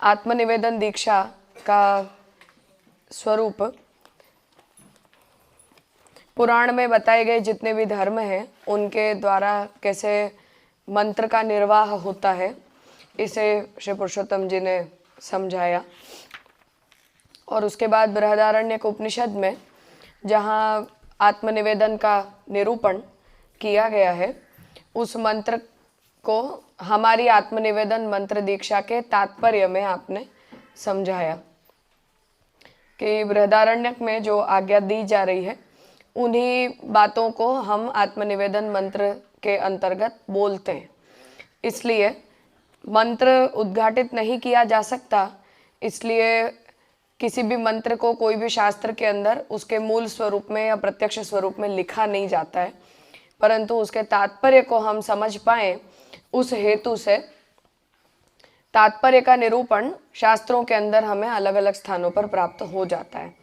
आत्मनिवेदन दीक्षा का स्वरूप पुराण में बताए गए जितने भी धर्म हैं उनके द्वारा कैसे मंत्र का निर्वाह होता है, इसे श्री पुरुषोत्तम जी ने समझाया। और उसके बाद बृहदारण्यक उपनिषद में जहाँ आत्मनिवेदन का निरूपण किया गया है, उस मंत्र को हमारी आत्मनिवेदन मंत्र दीक्षा के तात्पर्य में आपने समझाया कि बृहदारण्यक में जो आज्ञा दी जा रही है उन्हीं बातों को हम आत्मनिवेदन मंत्र के अंतर्गत बोलते हैं। इसलिए मंत्र उद्घाटित नहीं किया जा सकता, इसलिए किसी भी मंत्र को कोई भी शास्त्र के अंदर उसके मूल स्वरूप में या प्रत्यक्ष स्वरूप में लिखा नहीं जाता है, परंतु उसके तात्पर्य को हम समझ पाएं उस हेतु से तात्पर्य का निरूपण शास्त्रों के अंदर हमें अलग अलग स्थानों पर प्राप्त हो जाता है।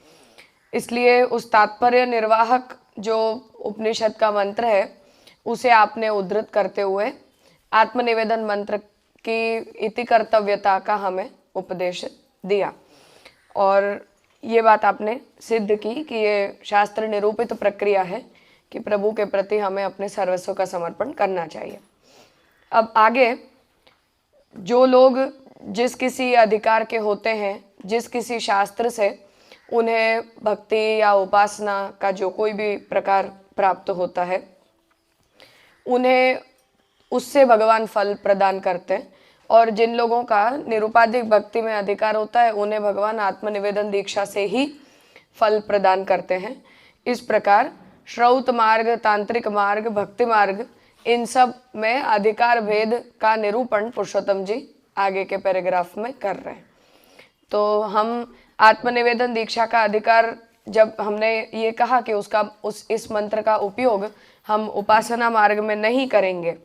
इसलिए उस तात्पर्य निर्वाहक जो उपनिषद का मंत्र है उसे आपने उद्धृत करते हुए आत्मनिवेदन मंत्र की इति कर्तव्यता का हमें उपदेश दिया। और ये बात आपने सिद्ध की कि ये शास्त्र निरूपित प्रक्रिया है कि प्रभु के प्रति हमें अपने सर्वस्व का समर्पण करना चाहिए। अब आगे जो लोग जिस किसी अधिकार के होते हैं, जिस किसी शास्त्र से उन्हें भक्ति या उपासना का जो कोई भी प्रकार प्राप्त होता है, उन्हें उससे भगवान फल प्रदान करते हैं। और जिन लोगों का निरुपाधिक भक्ति में अधिकार होता है उन्हें भगवान आत्मनिवेदन दीक्षा से ही फल प्रदान करते हैं। इस प्रकार श्रौत मार्ग, तांत्रिक मार्ग, भक्ति मार्ग, इन सब में अधिकार भेद का निरूपण पुरुषोत्तम जी आगे के पैराग्राफ में कर रहे हैं। तो हम आत्मनिवेदन दीक्षा का अधिकार, जब हमने ये कहा कि इस मंत्र का उपयोग हम उपासना मार्ग में नहीं करेंगे,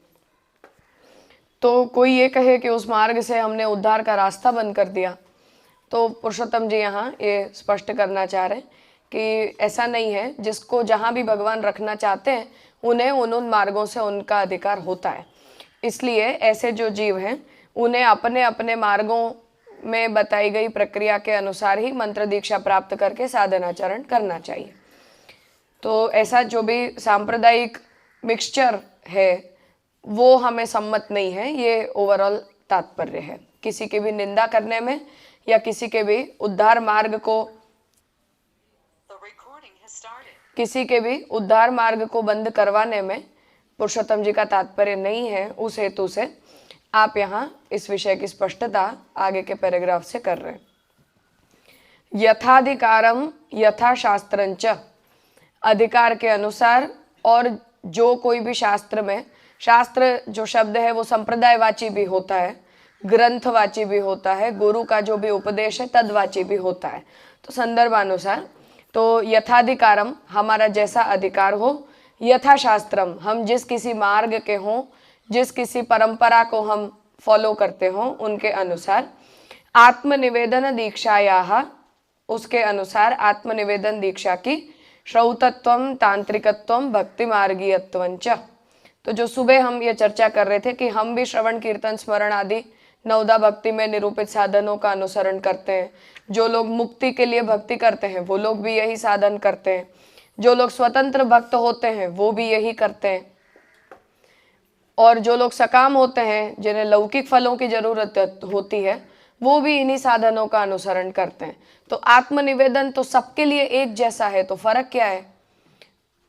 तो कोई ये कहे कि उस मार्ग से हमने उद्धार का रास्ता बंद कर दिया, तो पुरुषोत्तम जी यहाँ ये स्पष्ट करना चाह रहे हैं कि ऐसा नहीं है। जिसको जहाँ भी भगवान रखना चाहते हैं उन्हें उन मार्गों से उनका अधिकार होता है। इसलिए ऐसे जो जीव हैं उन्हें अपने अपने मार्गों में बताई गई प्रक्रिया के अनुसार ही मंत्र दीक्षा प्राप्त करके साधनाचरण करना चाहिए। तो ऐसा जो भी सांप्रदायिक मिक्सचर है वो हमें सम्मत नहीं है। ये ओवरऑल तात्पर्य है। किसी की भी निंदा करने में या किसी के भी उद्धार मार्ग को बंद करवाने में पुरुषोत्तम जी का तात्पर्य नहीं है। उस हेतु से आप यहाँ इस विषय की स्पष्टता आगे के पैराग्राफ से कर रहे हैं। यथाधिकारम यथा शास्त्रंच, अधिकार के अनुसार। और जो कोई भी शास्त्र में, शास्त्र जो शब्द है वो संप्रदायवाची भी होता है, ग्रंथवाची भी होता है, गुरु का जो भी उपदेश है तदवाची भी होता है। तो संदर्भानुसार, तो यथाधिकारम हमारा जैसा अधिकार हो, यथा शास्त्रम हम जिस किसी मार्ग के हों, जिस किसी परंपरा को हम फॉलो करते हों उनके अनुसार, आत्मनिवेदन दीक्षायाः उसके अनुसार आत्मनिवेदन दीक्षा की श्रौतत्वम, तांत्रिकत्वम, भक्ति मार्गीयत्वंच। तो जो सुबह हम ये चर्चा कर रहे थे कि हम भी श्रवण कीर्तन स्मरण आदि नवदा भक्ति में निरूपित साधनों का अनुसरण करते हैं। जो लोग मुक्ति के लिए भक्ति करते हैं वो लोग भी यही साधन करते हैं। जो लोग स्वतंत्र भक्त होते हैं वो भी यही करते हैं। और जो लोग सकाम होते हैं, जिन्हें लौकिक फलों की जरूरत होती है, वो भी इन्हीं साधनों का अनुसरण करते हैं। तो आत्मनिवेदन तो सबके लिए एक जैसा है, तो फर्क क्या है?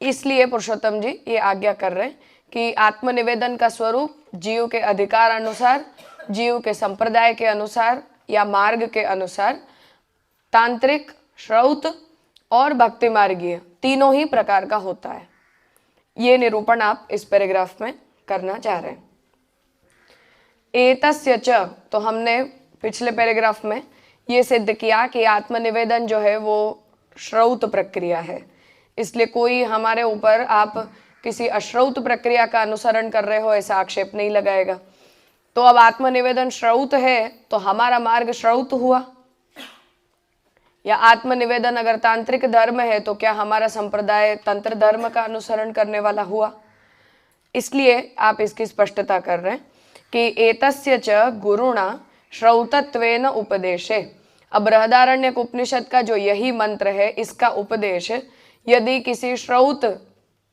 इसलिए पुरुषोत्तम जी ये आज्ञा कर रहे हैं कि आत्मनिवेदन का स्वरूप जीव के अधिकार अनुसार, जीव के संप्रदाय के अनुसार या मार्ग के अनुसार, तांत्रिक, श्रौत और भक्ति मार्गीय तीनों ही प्रकार का होता है। ये निरूपण आप इस पैराग्राफ में करना चाह रहे हैं। एतस्य च, तो हमने पिछले पैराग्राफ में ये सिद्ध किया कि आत्मनिवेदन जो है वो श्रौत प्रक्रिया है। इसलिए कोई हमारे ऊपर आप किसी अश्रौत प्रक्रिया का अनुसरण कर रहे हो ऐसा आक्षेप नहीं लगाएगा। तो अब आत्मनिवेदन श्रौत है तो हमारा मार्ग श्रौत हुआ, या आत्मनिवेदन अगर तांत्रिक धर्म है तो क्या हमारा संप्रदाय तंत्र धर्म का अनुसरण करने वाला हुआ? इसलिए आप इसकी स्पष्टता कर रहे हैं कि एतस्य च गुरुणा श्रौतत्वेन उपदेशे। अब बृहदारण्यक उपनिषद का जो यही मंत्र है, इसका उपदेश यदि किसी श्रौत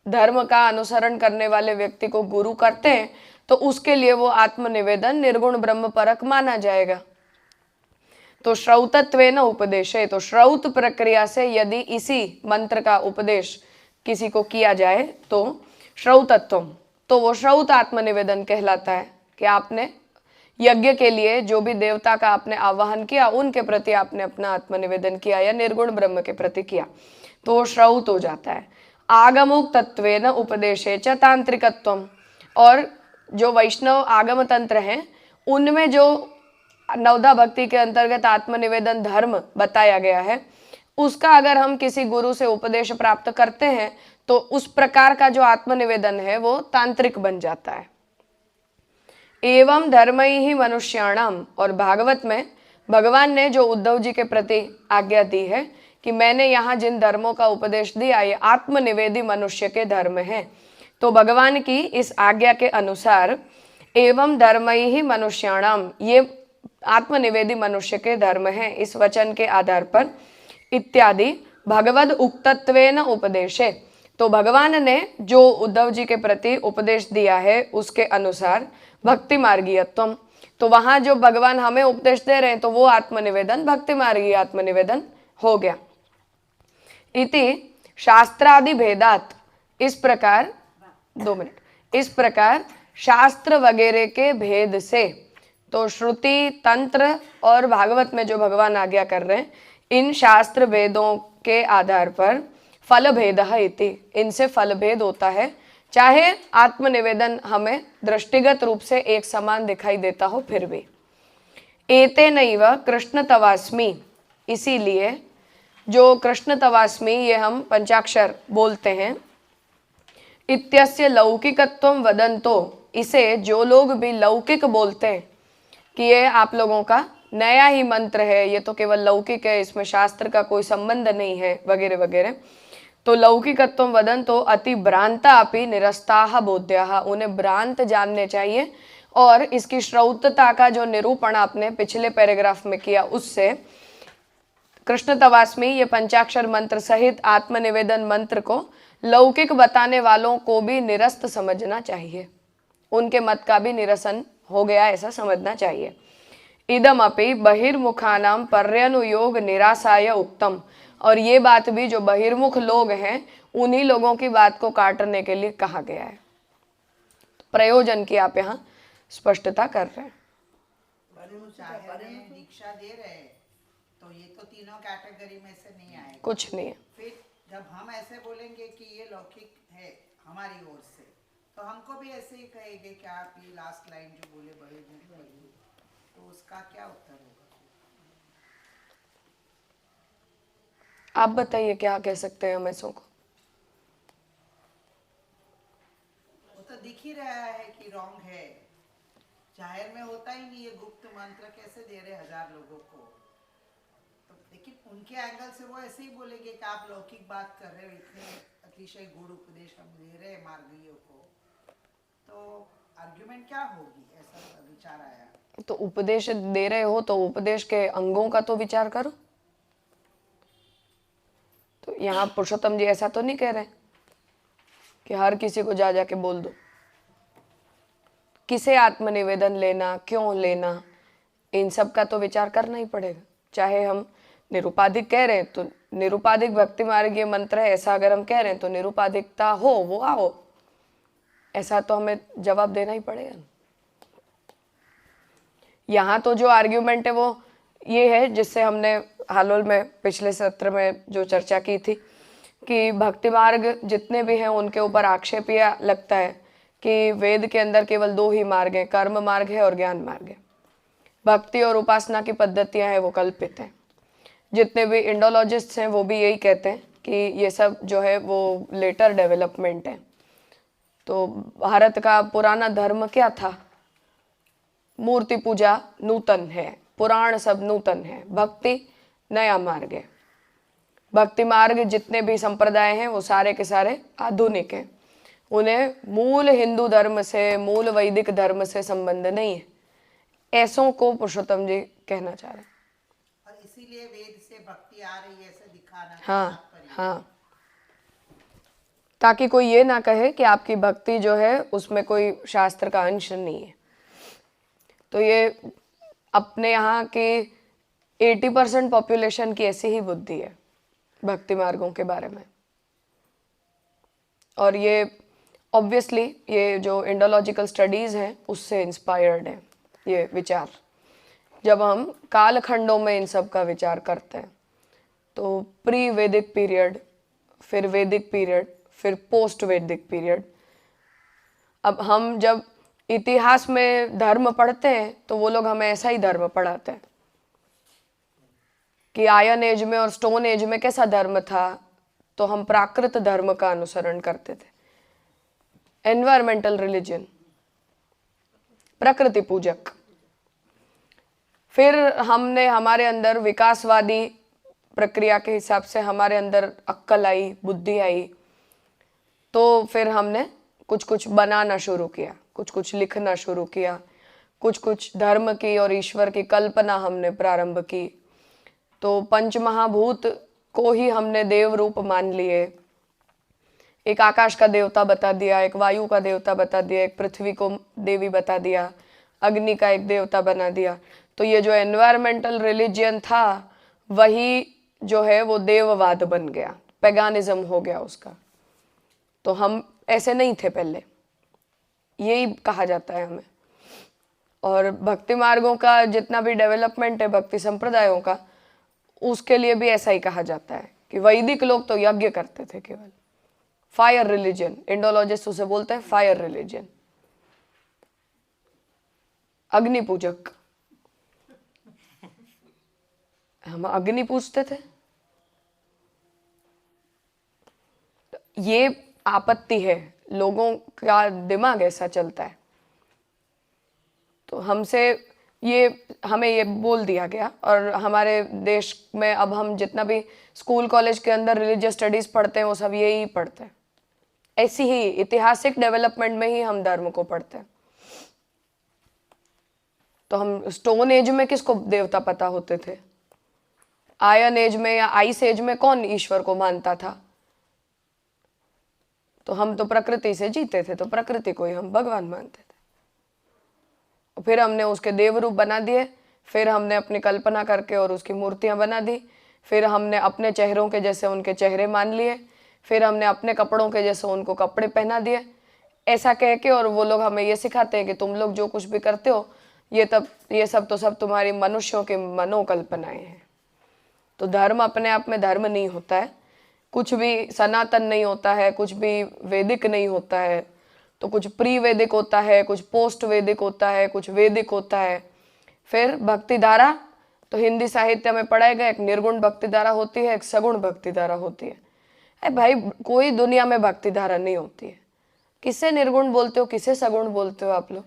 धर्म का अनुसरण करने वाले व्यक्ति को गुरु करते हैं तो उसके लिए वो आत्मनिवेदन निर्गुण ब्रह्म परक माना जाएगा। तो श्रौतत्वेन उपदेशे, तो श्रौत प्रक्रिया से यदि इसी मंत्र का उपदेश किसी को किया जाए तो श्रौतत्वम, तो वो श्रौत आत्मनिवेदन कहलाता है कि आपने यज्ञ के लिए जो भी देवता का आपने आवाहन किया उनके प्रति आपने अपना आत्मनिवेदन किया या निर्गुण ब्रह्म के प्रति किया, तो वो श्रौत हो जाता है। आगमुक तत्वेन उपदेशे च तांत्रिकत्वम, और जो वैष्णव आगम तंत्र हैं उनमें जो नवधा भक्ति के अंतर्गत आत्मनिवेदन धर्म बताया गया है उसका अगर हम किसी गुरु से उपदेश प्राप्त करते हैं तो उस प्रकार का जो आत्मनिवेदन है वो तांत्रिक बन जाता है। एवं धर्मैः ही मनुष्याणाम, और भागवत में भगवान ने जो उद्धव जी के प्रति आज्ञा दी है कि मैंने यहाँ जिन धर्मों का उपदेश दिया ये आत्मनिवेदी मनुष्य के धर्म हैं, तो भगवान की इस आज्ञा के अनुसार एवं धर्मैः मनुष्याणाम, ये आत्मनिवेदी मनुष्य के धर्म हैं इस वचन के आधार पर, इत्यादि भगवद उक्तत्वेन उपदेशे, तो भगवान ने जो उद्धव जी के प्रति उपदेश दिया है उसके अनुसार भक्ति मार्गीयत्वम, तो वहां जो भगवान हमें उपदेश दे रहे हैं तो वो आत्मनिवेदन भक्ति मार्गीय आत्मनिवेदन हो गया। इति शास्त्रादि भेदात, इस प्रकार 2 मिनट, इस प्रकार शास्त्र वगैरह के भेद से, तो श्रुति तंत्र और भागवत में जो भगवान आज्ञा कर रहे हैं इन शास्त्र भेदों के आधार पर फल भेद इति, इनसे फल भेद होता है, चाहे आत्मनिवेदन हमें दृष्टिगत रूप से एक समान दिखाई देता हो फिर भी। एतेनैव कृष्ण तवास्मि, इसीलिए जो कृष्ण तवास्मि ये हम पंचाक्षर बोलते हैं, इत्यस्य लौकिकत्वं वदन्तो, इसे जो लोग भी लौकिक बोलते हैं कि ये आप लोगों का नया ही मंत्र है, ये तो केवल लौकिक है, इसमें शास्त्र का कोई संबंध नहीं है वगैरह वगैरह, तो लौकिकत्वं वदन्तो अति भ्रांता अपि निरस्ताः बोध्याः, उन्हें भ्रांत जानने चाहिए। और इसकी श्रौतता का जो निरूपण आपने पिछले पैराग्राफ में किया उससे कृष्ण तवास्मि ये पंचाक्षर मंत्र सहित आत्मनिवेदन मंत्र को लौकिक बताने वालों को भी निरस्त समझना चाहिए, उनके मत का भी निरसन हो गया ऐसा समझना चाहिए। इदमपि बहिर्मुखानां पर्यनुयोग निरासाय उक्तम, और ये बात भी जो बहिर्मुख लोग हैं उन्हीं लोगों की बात को काटने के लिए कहा गया है। प्रयोजन की आप यहाँ स्पष्टता कर रहे हैं। दीक्षा दे रहे हैं तो ये तो तीनों कैटेगरी में से नहीं आएगा, कुछ नहीं है। फिर जब हम ऐसे बोलेंगे कि ये लौकिक है हमारी ओर से, तो हमको भी ऐसे ही कहेंगे कि आप ये लास्ट लाइन जो बोले बहिर्मुख, तो उसका क्या उत्तर होगा? आप बताइए क्या कह सकते हैं हम ऐसों को? वो तो दिख ही रहा है कि रॉन्ग है, जाहिर में होता ही नहीं, ये गुप्त मंत्र कैसे दे रहे 1000 लोगों को, तो लेकिन उनके एंगल से वो ऐसे ही बोलेंगे कि आप लौकिक बात कर रहे हो, इतने अतिशय गुड़ उपदेश हम दे रहे हैं मार्गियों को, तो आर्ग्यूमेंट क्या होगी, ऐसा विचार आया। तो उपदेश दे रहे हो तो उपदेश के अंगों का तो विचार करो। तो यहाँ पुरुषोत्तम जी ऐसा तो नहीं कह रहे कि हर किसी को जा जाके बोल दो। किसे आत्मनिवेदन लेना, क्यों लेना, इन सब का तो विचार करना ही पड़ेगा। चाहे हम निरुपाधिक कह रहे हैं तो निरुपाधिक भक्ति मार्गीय मंत्र है ऐसा अगर हम कह रहे हैं तो निरुपाधिकता हो वो आओ, ऐसा तो हमें जवाब देना ही पड़ेगा। यहाँ तो जो आर्ग्यूमेंट है वो ये है जिससे हमने हाल में पिछले सत्र में जो चर्चा की थी कि भक्ति मार्ग जितने भी हैं उनके ऊपर आक्षेप यह लगता है कि वेद के अंदर केवल 2 ही मार्ग हैं, कर्म मार्ग है और ज्ञान मार्ग है। भक्ति और उपासना की पद्धतियां हैं वो कल्पित हैं। जितने भी इंडोलॉजिस्ट्स हैं वो भी यही कहते हैं कि ये सब जो है वो लेटर डेवलपमेंट है। तो भारत का पुराना धर्म क्या था? मूर्ति पूजा नूतन है, पुराण सब नूतन है, भक्ति नया मार्ग है। भक्ति मार्ग जितने भी संप्रदाय हैं वो सारे के सारे आधुनिक हैं, उन्हें मूल हिंदू धर्म से, मूल वैदिक धर्म से संबंध नहीं है। ऐसों को पुरुषोत्तम जी कहना चाह रहे हैं। और इसीलिए वेद से भक्ति आ रही है ऐसे दिखाना हाँ तात्पर्य। हाँ, ताकि कोई ये ना कहे कि आपकी भक्ति जो है उसमें कोई शास्त्र का अंश नहीं है। तो ये अपने यहाँ की 80% पॉपुलेशन की ऐसी ही बुद्धि है भक्ति मार्गों के बारे में। और ये ऑब्वियसली ये जो इंडोलॉजिकल स्टडीज़ हैं उससे इंस्पायर्ड है ये विचार। जब हम कालखंडों में इन सब का विचार करते हैं तो प्री वैदिक पीरियड, फिर वैदिक पीरियड, फिर पोस्ट वैदिक पीरियड। अब हम जब इतिहास में धर्म पढ़ते हैं तो वो लोग हमें ऐसा ही धर्म पढ़ाते हैं कि आयरन एज में और स्टोन एज में कैसा धर्म था, तो हम प्राकृत धर्म का अनुसरण करते थे। एनवायरमेंटल रिलीजन, प्रकृति पूजक। फिर हमने हमारे अंदर विकासवादी प्रक्रिया के हिसाब से हमारे अंदर अक्ल आई, बुद्धि आई, तो फिर हमने कुछ कुछ बनाना शुरू किया, कुछ कुछ लिखना शुरू किया, कुछ कुछ धर्म की और ईश्वर की कल्पना हमने प्रारंभ की। तो पंचमहाभूत को ही हमने देव रूप मान लिए। एक आकाश का देवता बता दिया, एक वायु का देवता बता दिया, एक पृथ्वी को देवी बता दिया, अग्नि का एक देवता बना दिया। तो ये जो एनवायरमेंटल रिलीजियन था वही जो है वो देववाद बन गया, पैगानिज्म हो गया उसका। तो हम ऐसे नहीं थे पहले, यही कहा जाता है हमें। और भक्ति मार्गों का जितना भी डेवलपमेंट है भक्ति संप्रदायों का, उसके लिए भी ऐसा ही कहा जाता है कि वैदिक लोग तो यज्ञ करते थे केवल, फायर रिलीजन, इंडोलॉजिस्ट उसे बोलते हैं फायर रिलीजन, अग्नि पूजक। हम अग्नि पूजते थे। ये आपत्ति है, लोगों का दिमाग ऐसा चलता है। तो हमें ये बोल दिया गया। और हमारे देश में अब हम जितना भी स्कूल कॉलेज के अंदर रिलीजियस स्टडीज पढ़ते हैं वो सब यही पढ़ते हैं। ऐसी ही ऐतिहासिक डेवलपमेंट में ही हम धर्म को पढ़ते हैं। तो हम स्टोन एज में किसको देवता पता होते थे? आयरन एज में या आइस एज में कौन ईश्वर को मानता था? तो हम तो प्रकृति से जीते थे, तो प्रकृति को ही हम भगवान मानते थे। फिर हमने उसके देव रूप बना दिए, फिर हमने अपनी कल्पना करके और उसकी मूर्तियां बना दी, फिर हमने अपने चेहरों के जैसे उनके चेहरे मान लिए, फिर हमने अपने कपड़ों के जैसे उनको कपड़े पहना दिए, ऐसा कह के। और वो लोग हमें ये सिखाते हैं कि तुम लोग जो कुछ भी करते हो ये सब तो सब तुम्हारी मनुष्यों की मनोकल्पनाएं हैं। तो धर्म अपने आप में धर्म नहीं होता है, कुछ भी सनातन नहीं होता है, कुछ भी वैदिक नहीं होता है। तो कुछ प्री वैदिक होता है, कुछ पोस्ट वैदिक होता है, कुछ वैदिक होता है। फिर भक्ति धारा, तो हिंदी साहित्य में पढ़ाया गया, एक निर्गुण भक्ति धारा होती है, एक सगुण भक्ति धारा होती है। अरे भाई, कोई दुनिया में भक्ति धारा नहीं होती है। किसे निर्गुण बोलते हो, किसे सगुण बोलते हो आप लोग?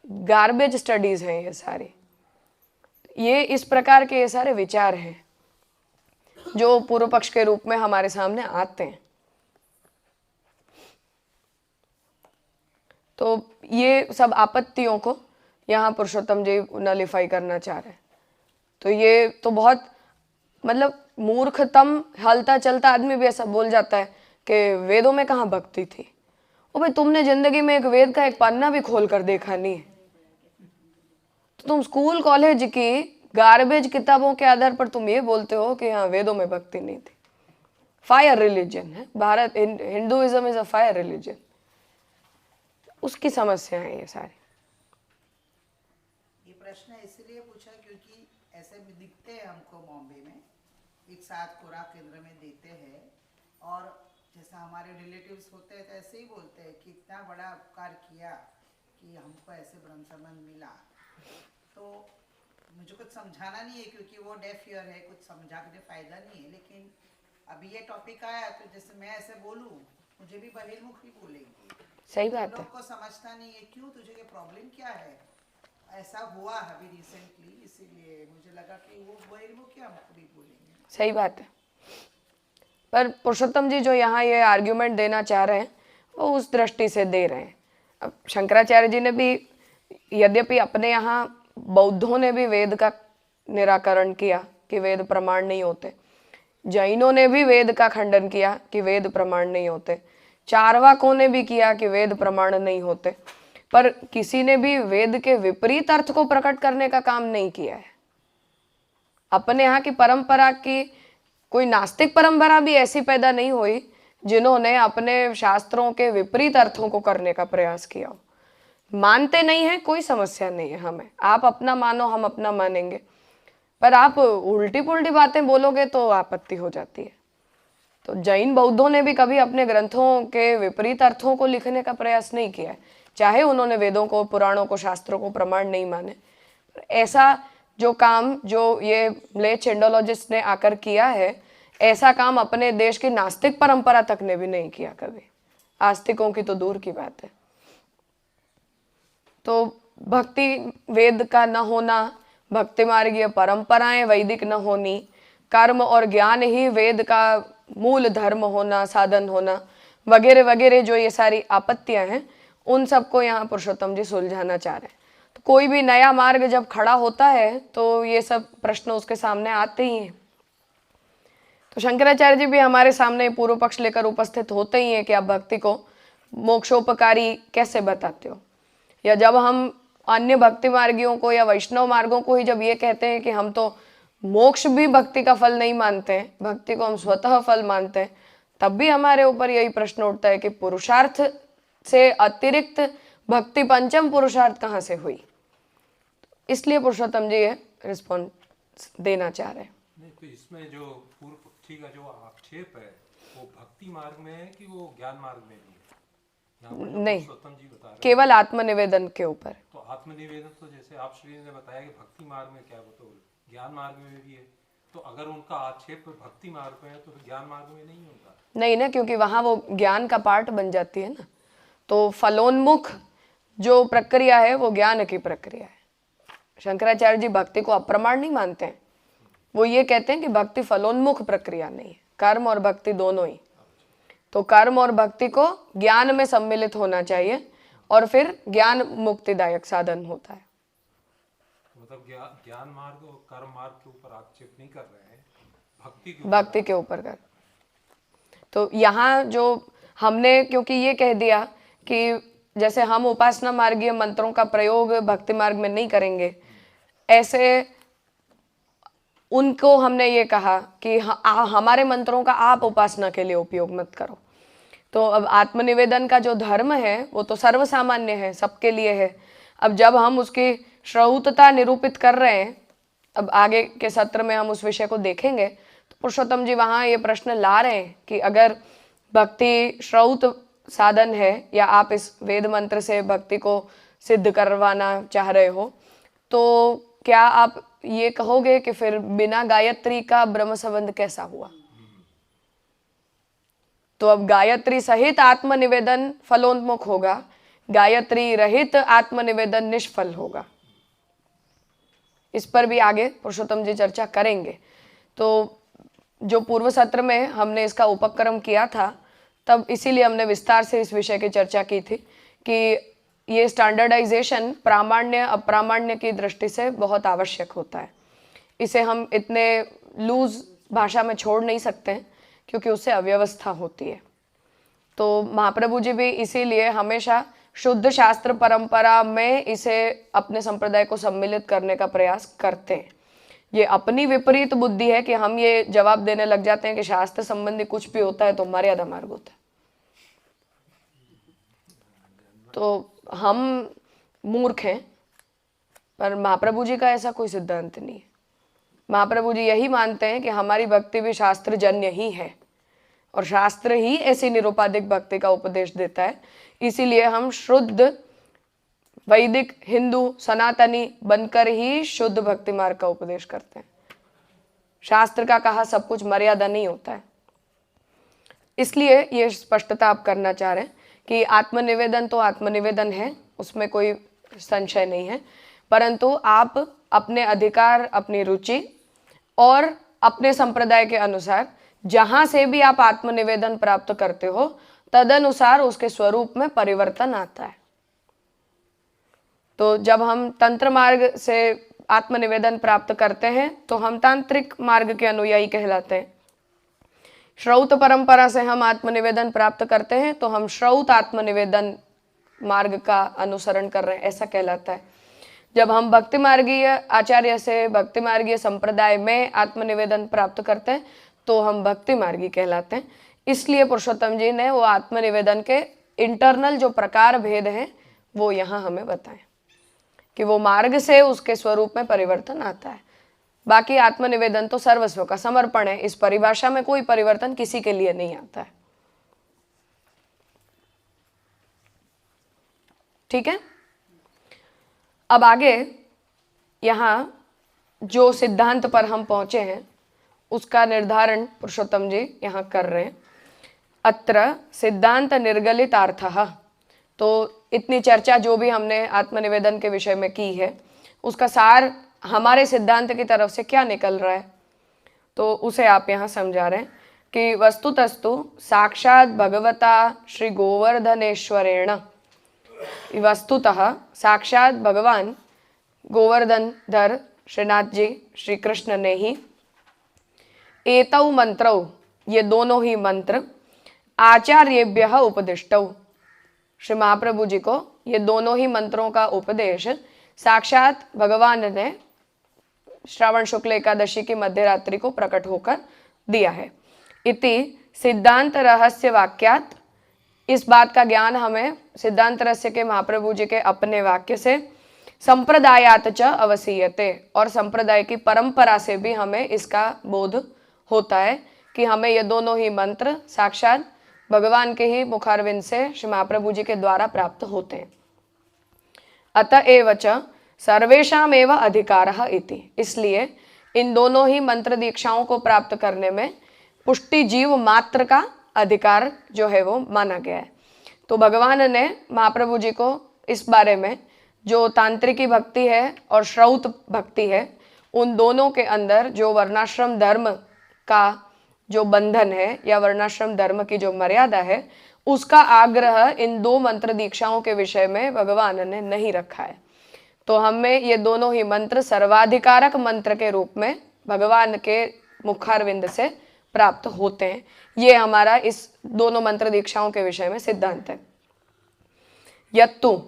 गार्बेज स्टडीज हैं ये सारी। ये इस प्रकार के ये सारे विचार हैं जो पूर्व पक्ष के रूप में हमारे सामने आते हैं। तो ये सब आपत्तियों को यहाँ पुरुषोत्तम जी नलिफाई करना चाह रहे हैं। तो ये तो बहुत मतलब मूर्खतम हलता चलता आदमी भी ऐसा बोल जाता है कि वेदों में कहाँ भक्ति थी। ओ भाई, तुमने जिंदगी में एक वेद का एक पन्ना भी खोल कर देखा नहीं है। तो तुम स्कूल कॉलेज की गार्बेज किताबों के आधार पर तुम ये बोलते हो कि हाँ वेदों में भक्ति नहीं थी। फायर रिलीजन है Bharat, Hinduism is a fire religion. उसकी समस्या है ये सारी। ये प्रश्न इसलिए पूछा क्योंकि ऐसे भी दिखते हैं हमको बॉम्बे में, एक साथ खुराक केंद्र में देते हैं, और जैसा हमारे रिलेटिव्स होते हैं तो ऐसे ही बोलते हैं कि इतना बड़ा उपकार किया कि हमको ऐसे ब्रह्म संबंध मिला। तो मुझे कुछ समझाना नहीं है क्योंकि वो डेफ ईयर है, कुछ समझा के फायदा नहीं है। लेकिन अभी ये टॉपिक आया तो जैसे मैं ऐसे बोलूँ, मुझे भी बहिर्मुख ही बोलेंगे। सही बात है। लोग को समझता नहीं है, क्यों, तुझे ये प्रॉब्लम क्या है, ऐसा हुआ अभी रिसेंटली, इसीलिए मुझे लगा कि वो बहिर्मुख क्या हमको भी बोलेंगे। सही बात है। पर पुरुषोत्तम जी जो यहाँ ये आर्ग्यूमेंट देना चाह रहे हैं वो उस दृष्टि से दे रहे हैं। अब शंकराचार्य जी ने भी यद्यपि अपने यहाँ बौद्धों ने भी वेद का निराकरण किया कि वेद प्रमाण नहीं होते, जैनों ने भी वेद का खंडन किया कि वेद प्रमाण नहीं होते, चारवाकों ने भी किया कि वेद प्रमाण नहीं होते, पर किसी ने भी वेद के विपरीत अर्थ को प्रकट करने का काम नहीं किया है। अपने यहाँ की परंपरा की कोई नास्तिक परंपरा भी ऐसी पैदा नहीं हुई जिन्होंने अपने शास्त्रों के विपरीत अर्थों को करने का प्रयास किया हो। मानते नहीं है, कोई समस्या नहीं है हमें, आप अपना मानो, हम अपना मानेंगे, पर आप उल्टी पुल्टी बातें बोलोगे तो आपत्ति हो जाती है। तो जैन बौद्धों ने भी कभी अपने ग्रंथों के विपरीत अर्थों को लिखने का प्रयास नहीं किया है, चाहे उन्होंने वेदों को, पुराणों को, शास्त्रों को प्रमाण नहीं माने। ऐसा जो काम जो ये ले चेंडोलॉजिस्ट ने आकर किया है, ऐसा काम अपने देश की नास्तिक परंपरा तक ने भी नहीं किया कभी, आस्तिकों की तो दूर की बात है। तो भक्ति वेद का न होना, भक्ति मार्गीय परंपराएं वैदिक न होनी, कर्म और ज्ञान ही वेद का मूल धर्म होना, साधन होना, वगैरह वगैरह, जो ये सारी आपत्तियां हैं, उन सबको यहाँ पुरुषोत्तम जी सुलझाना चाह रहे हैं। तो कोई भी नया मार्ग जब खड़ा होता है तो ये सब प्रश्न उसके सामने आते ही हैं। तो शंकराचार्य जी भी हमारे सामने पूर्व पक्ष लेकर उपस्थित होते ही हैं कि आप भक्ति को मोक्षोपकारी कैसे बताते हो, या जब हम अन्य भक्ति मार्गियों को या वैष्णव मार्गों को ही जब ये कहते हैं कि हम तो मोक्ष भी भक्ति का फल नहीं मानते हैं, भक्ति को हम स्वतः फल मानते हैं, तब भी हमारे ऊपर यही प्रश्न उठता है कि पुरुषार्थ से अतिरिक्त भक्ति पंचम पुरुषार्थ कहाँ से हुई। इसलिए पुरुषोत्तम जी ये रिस्पॉन्स देना चाह रहे हैं। नहीं, तो इसमें जो पूर्व पक्षी का जो आक्षेप है वो भक्ति मार्ग में है कि वो ज्ञान मार्ग में भी है? यहाँ पर जो नहीं, पुरुषोत्तम जी बता रहे हैं केवल आत्मनिवेदन के ऊपर। तो आत्मनिवेदन, तो जैसे आप श्री ने बताया कि भक्ति मार्ग में क्या, वो तो ज्ञान मार्ग में भी है, तो अगर उनका आक्षेप भक्ति मार्ग में है तो ज्ञान मार्ग में नहीं होगा? नहीं ना, क्योंकि वहां वो ज्ञान का पार्ट बन जाती है ना। तो फलोन्मुख जो प्रक्रिया है वो ज्ञान की प्रक्रिया है। शंकराचार्य जी भक्ति को अप्रमाण नहीं मानते हैं, वो ये कहते हैं कि भक्ति फलोन्मुख प्रक्रिया नहीं है, कर्म और भक्ति दोनों ही। तो कर्म और भक्ति को ज्ञान में सम्मिलित होना चाहिए और फिर ज्ञान मुक्तिदायक साधन होता है। मतलब ज्ञान मार्ग और कर्म मार्ग के ऊपर आक्षेप नहीं कर रहे हैं, भक्ति के ऊपर कर। तो यहाँ जो हमने क्योंकि ये कह दिया कि जैसे हम उपासना मार्गीय मंत्रों का प्रयोग भक्ति मार्ग में नहीं करेंगे, ऐसे उनको हमने ये कहा कि हमारे मंत्रों का आप उपासना के लिए उपयोग मत करो। तो अब आत्मनिवेदन का जो धर्म है वो तो सर्वसामान्य है, सबके लिए है। अब जब हम उसकी श्रौतता निरूपित कर रहे हैं, अब आगे के सत्र में हम उस विषय को देखेंगे, तो पुरुषोत्तम जी वहाँ ये प्रश्न ला रहे हैं कि अगर भक्ति श्रौत साधन है या आप इस वेद मंत्र से भक्ति को सिद्ध करवाना चाह रहे हो, तो क्या आप ये कहोगे कि फिर बिना गायत्री का ब्रह्म संबंध कैसा हुआ? तो अब गायत्री सहित आत्मनिवेदन फलोन्मुख होगा, गायत्री रहित आत्मनिवेदन निष्फल होगा। इस पर भी आगे पुरुषोत्तम जी चर्चा करेंगे। तो जो पूर्व सत्र में हमने इसका उपक्रम किया था, तब इसीलिए हमने विस्तार से इस विषय की चर्चा की थी कि ये स्टैंडर्डाइजेशन प्रामाण्य अप्रामाण्य की दृष्टि से बहुत आवश्यक होता है। इसे हम इतने लूज भाषा में छोड़ नहीं सकते हैं क्योंकि उससे अव्यवस्था होती है। तो महाप्रभु जी भी इसीलिए हमेशा शुद्ध शास्त्र परंपरा में इसे अपने संप्रदाय को सम्मिलित करने का प्रयास करते हैं। ये अपनी विपरीत बुद्धि है कि हम ये जवाब देने लग जाते हैं कि शास्त्र संबंधी कुछ भी होता है तो मर्यादा मार्ग होता है। तो हम मूर्ख हैं, पर महाप्रभु जी का ऐसा कोई सिद्धांत नहीं है। महाप्रभु जी यही मानते हैं कि हमारी भक्ति भी शास्त्र जन्य ही है और शास्त्र ही ऐसी निरुपाधिक भक्ति का उपदेश देता है। इसीलिए हम शुद्ध वैदिक हिंदू सनातनी बनकर ही शुद्ध भक्ति मार्ग का उपदेश करते हैं। शास्त्र का कहा सब कुछ मर्यादा नहीं होता है। इसलिए ये स्पष्टता आप करना चाह रहे हैं कि आत्मनिवेदन तो आत्मनिवेदन है, उसमें कोई संशय नहीं है, परंतु आप अपने अधिकार, अपनी रुचि और अपने संप्रदाय के अनुसार जहां से भी आप आत्मनिवेदन प्राप्त करते हो, तदनुसार उसके स्वरूप में परिवर्तन आता है। तो जब हम तंत्र मार्ग से आत्मनिवेदन प्राप्त करते हैं तो हम तांत्रिक मार्ग के अनुयायी कहलाते हैं। श्रौत परंपरा से हम आत्मनिवेदन प्राप्त करते हैं तो हम श्रौत आत्मनिवेदन मार्ग का अनुसरण कर रहे हैं, ऐसा कहलाता है। जब हम भक्ति मार्गीय आचार्य से भक्ति मार्गीय संप्रदाय में आत्मनिवेदन प्राप्त करते हैं तो हम भक्ति मार्गी कहलाते हैं। इसलिए पुरुषोत्तम जी ने वो आत्मनिवेदन के इंटरनल जो प्रकार भेद हैं वो यहाँ हमें बताएं कि वो मार्ग से उसके स्वरूप में परिवर्तन आता है। बाकी आत्मनिवेदन तो सर्वस्व का समर्पण है, इस परिभाषा में कोई परिवर्तन किसी के लिए नहीं आता है। ठीक है, अब आगे यहाँ जो सिद्धांत पर हम पहुंचे हैं उसका निर्धारण पुरुषोत्तम जी यहाँ कर रहे हैं। अत्र सिद्धांत निर्गलितार्थः, तो इतनी चर्चा जो भी हमने आत्मनिवेदन के विषय में की है उसका सार हमारे सिद्धांत की तरफ से क्या निकल रहा है, तो उसे आप यहाँ समझा रहे हैं कि वस्तुतस्तु साक्षात भगवता श्री गोवर्धनेश्वरेण, वस्तुतः साक्षात भगवान गोवर्धनधर श्रीनाथ जी श्री कृष्ण ने ही एतौ मंत्रौ, ये दोनों ही मंत्र आचार्येभ्यः उपदिष्टौ, श्री महाप्रभु जी को ये दोनों ही मंत्रों का उपदेश साक्षात भगवान ने श्रावण शुक्ल एकादशी की मध्य रात्रि को प्रकट होकर दिया है। इति सिद्धांत रहस्य वाक्यात, इस बात का ज्ञान हमें सिद्धांत रहस्य के महाप्रभु जी के अपने वाक्य से, संप्रदायात च अवसीयते, और संप्रदाय की परंपरा से भी हमें इसका बोध होता है कि हमें ये दोनों ही मंत्र साक्षात भगवान के ही मुखारविंद से श्री महाप्रभु जी के द्वारा प्राप्त होते हैं। अतएव च सर्वेषामेव अधिकारः इति, इसलिए इन दोनों ही मंत्र दीक्षाओं को प्राप्त करने में पुष्टि जीव मात्र का अधिकार जो है वो माना गया है। तो भगवान ने महाप्रभु जी को इस बारे में जो तांत्रिकी भक्ति है और श्रौत भक्ति है, उन दोनों के अंदर जो वर्णाश्रम धर्म का जो बंधन है या वर्णाश्रम धर्म की जो मर्यादा है, उसका आग्रह इन दो मंत्र दीक्षाओं के विषय में भगवान ने नहीं रखा है। तो हमें ये दोनों ही मंत्र सर्वाधिकारक मंत्र के रूप में भगवान के मुखारविंद से प्राप्त होते हैं। ये हमारा इस दोनों मंत्र दीक्षाओं के विषय में सिद्धांत है। यत्तु,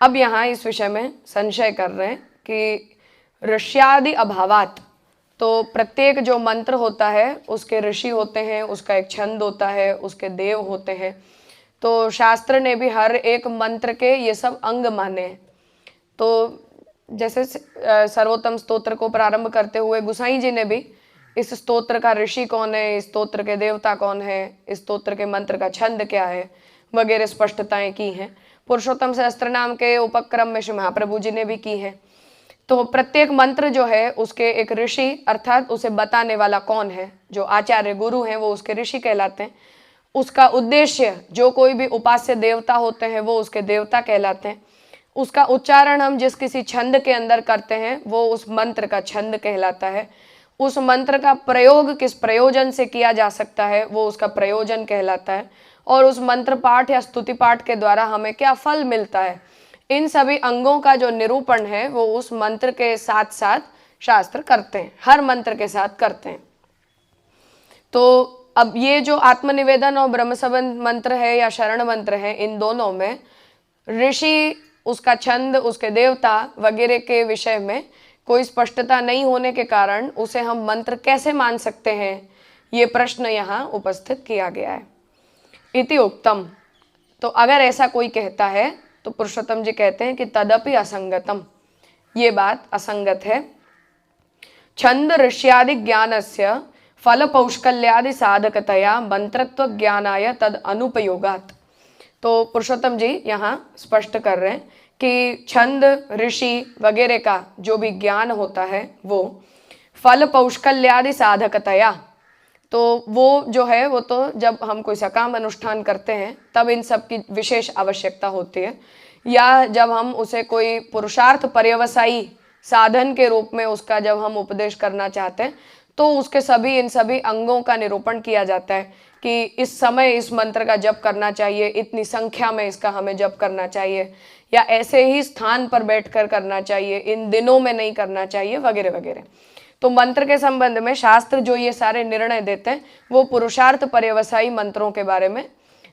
अब यहाँ इस विषय में संशय कर रहे हैं कि ऋष्यादि अभावात, तो प्रत्येक जो मंत्र होता है उसके ऋषि होते हैं, उसका एक छंद होता है, उसके देव होते हैं। तो शास्त्र ने भी हर एक मंत्र के ये सब अंग माने हैं। तो जैसे सर्वोत्तम स्तोत्र को प्रारंभ करते हुए गोसाई जी ने भी इस स्तोत्र का ऋषि कौन है, इस स्तोत्र के देवता कौन है, इस स्तोत्र के मंत्र का छंद क्या है वगैरह स्पष्टताएं की हैं। पुरुषोत्तम सहस्त्र नाम के उपक्रम में श्री महाप्रभु जी ने भी की है। तो प्रत्येक मंत्र जो है उसके एक ऋषि अर्थात उसे बताने वाला कौन है, जो आचार्य गुरु हैं वो उसके ऋषि कहलाते हैं। उसका उद्देश्य, जो कोई भी उपास्य देवता होते हैं वो उसके देवता कहलाते हैं। उसका उच्चारण हम जिस किसी छंद के अंदर करते हैं वो उस मंत्र का छंद कहलाता है। उस मंत्र का प्रयोग किस प्रयोजन से किया जा सकता है वो उसका प्रयोजन कहलाता है। और उस मंत्र पाठ या स्तुति पाठ के द्वारा हमें क्या फल मिलता है, इन सभी अंगों का जो निरूपण है वो उस मंत्र के साथ साथ शास्त्र करते हैं, हर मंत्र के साथ करते हैं। तो अब ये जो आत्मनिवेदन और ब्रह्म संबंध मंत्र है या शरण मंत्र है, इन दोनों में ऋषि, उसका छंद, उसके देवता वगैरह के विषय में कोई स्पष्टता नहीं होने के कारण उसे हम मंत्र कैसे मान सकते हैं, ये प्रश्न यहाँ उपस्थित किया गया है। इति उक्तम, तो अगर ऐसा कोई कहता है तो पुरुषोत्तम जी कहते हैं कि तदपि असंगतम, ये बात असंगत है। छंद ऋष्यादि ज्ञानस्य फल पौष्कल्यादि साधकतया मंत्रत्व ज्ञानाय तद अनुपयोगात। तो पुरुषोत्तम जी यहाँ स्पष्ट कर रहे हैं कि छंद, ऋषि वगैरह का जो भी ज्ञान होता है वो फल पौष्कल्यादि साधकतया, तो वो जो है वो तो जब हम कोई सकाम अनुष्ठान करते हैं तब इन सब की विशेष आवश्यकता होती है, या जब हम उसे कोई पुरुषार्थ पर्यवसायी साधन के रूप में उसका जब हम उपदेश करना चाहते हैं तो उसके इन सभी अंगों का निरूपण किया जाता है कि इस समय इस मंत्र का जप करना चाहिए, इतनी संख्या में इसका हमें जप करना चाहिए, या ऐसे ही स्थान पर बैठकर करना चाहिए, इन दिनों में नहीं करना चाहिए, वगैरह वगैरह। तो मंत्र के संबंध में शास्त्र जो ये सारे निर्णय देते हैं वो पुरुषार्थ पर्यवसायी मंत्रों के बारे में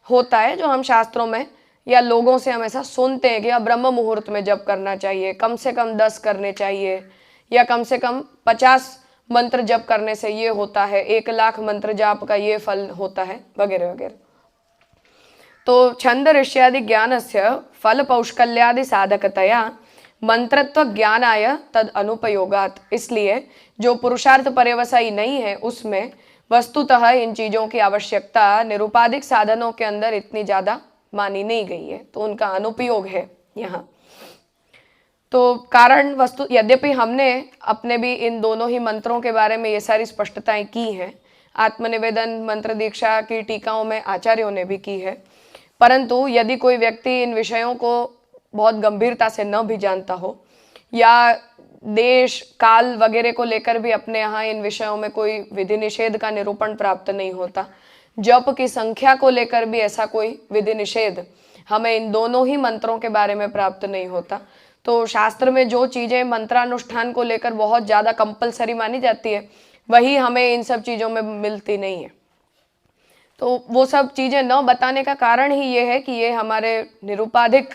होता है, जो हम शास्त्रों में या लोगों से हमेशा सुनते हैं कि अब ब्रह्म मुहूर्त में जप करना चाहिए, कम से कम 10 करने चाहिए, या कम से कम 50 मंत्र जप करने से ये होता है, 1,00,000 मंत्र जाप का ये फल होता है, वगैरह वगैरह। तो छंद ऋष्यादि ज्ञानस्य फल पौष्कल्यादि साधकतया मंत्रत्व ज्ञानाय तद अनुपयोगात। इसलिए जो पुरुषार्थ पर्यवसायी नहीं है उसमें वस्तुतः इन चीजों की आवश्यकता निरुपाधिक साधनों के अंदर इतनी ज्यादा मानी नहीं गई है, तो उनका अनुपयोग है यहाँ। तो कारण वस्तु, यद्यपि हमने अपने भी इन दोनों ही मंत्रों के बारे में ये सारी स्पष्टताएं की हैं, आत्मनिवेदन मंत्र दीक्षा की टीकाओं में आचार्यों ने भी की है, परंतु यदि कोई व्यक्ति इन विषयों को बहुत गंभीरता से न भी जानता हो, या देश काल वगैरह को लेकर भी अपने यहाँ इन विषयों में कोई विधि निषेध का निरूपण प्राप्त नहीं होता, जप की संख्या को लेकर भी ऐसा कोई विधि निषेध हमें इन दोनों ही मंत्रों के बारे में प्राप्त नहीं होता, तो शास्त्र में जो चीज़ें मंत्रानुष्ठान को लेकर बहुत ज़्यादा कंपलसरी मानी जाती है वही हमें इन सब चीज़ों में मिलती नहीं है। तो वो सब चीज़ें न बताने का कारण ही ये है कि ये हमारे निरुपाधिक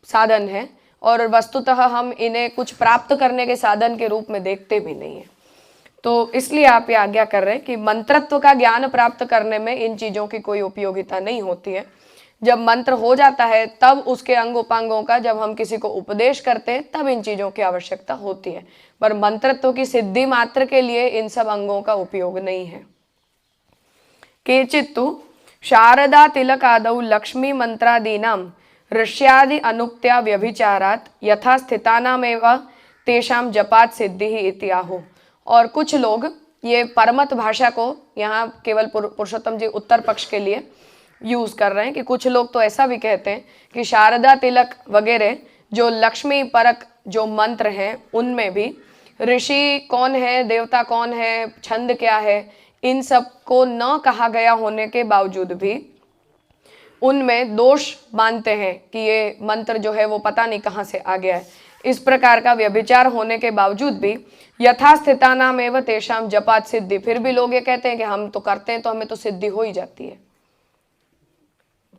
साधन है और वस्तुतः हम इन्हें कुछ प्राप्त करने के साधन के रूप में देखते भी नहीं है। तो इसलिए आप ये आज्ञा कर रहे हैं कि मंत्रत्व का ज्ञान प्राप्त करने में इन चीज़ों की कोई उपयोगिता नहीं होती है। जब मंत्र हो जाता है तब उसके अंग उपांगों का जब हम किसी को उपदेश करते हैं तब इन चीज़ों की आवश्यकता होती है, पर मंत्रत्व की सिद्धि मात्र के लिए इन सब अंगों का उपयोग नहीं है। केचित्तु शारदा तिलकादौ लक्ष्मी मंत्रादीनां ऋष्यादि अनुक्त्या व्यभिचारात् यथा स्थितानामेव तेषां जपात सिद्धि इति आहुः। और कुछ लोग ये परमत भाषा को यहाँ केवल पुरुषोत्तम जी उत्तर पक्ष के लिए यूज़ कर रहे हैं कि कुछ लोग तो ऐसा भी कहते हैं कि शारदा तिलक वगैरह जो लक्ष्मी परक जो मंत्र हैं उनमें भी ऋषि कौन है, देवता कौन है, छंद क्या है, इन सब को न कहा गया होने के बावजूद भी उनमें दोष मानते हैं कि ये मंत्र जो है वो पता नहीं कहाँ से आ गया है। इस प्रकार का व्यभिचार होने के बावजूद भी यथास्थितानाम एव तेषाम जपात सिद्धि, फिर भी लोग ये कहते हैं कि हम तो करते हैं तो हमें तो सिद्धि हो ही जाती है।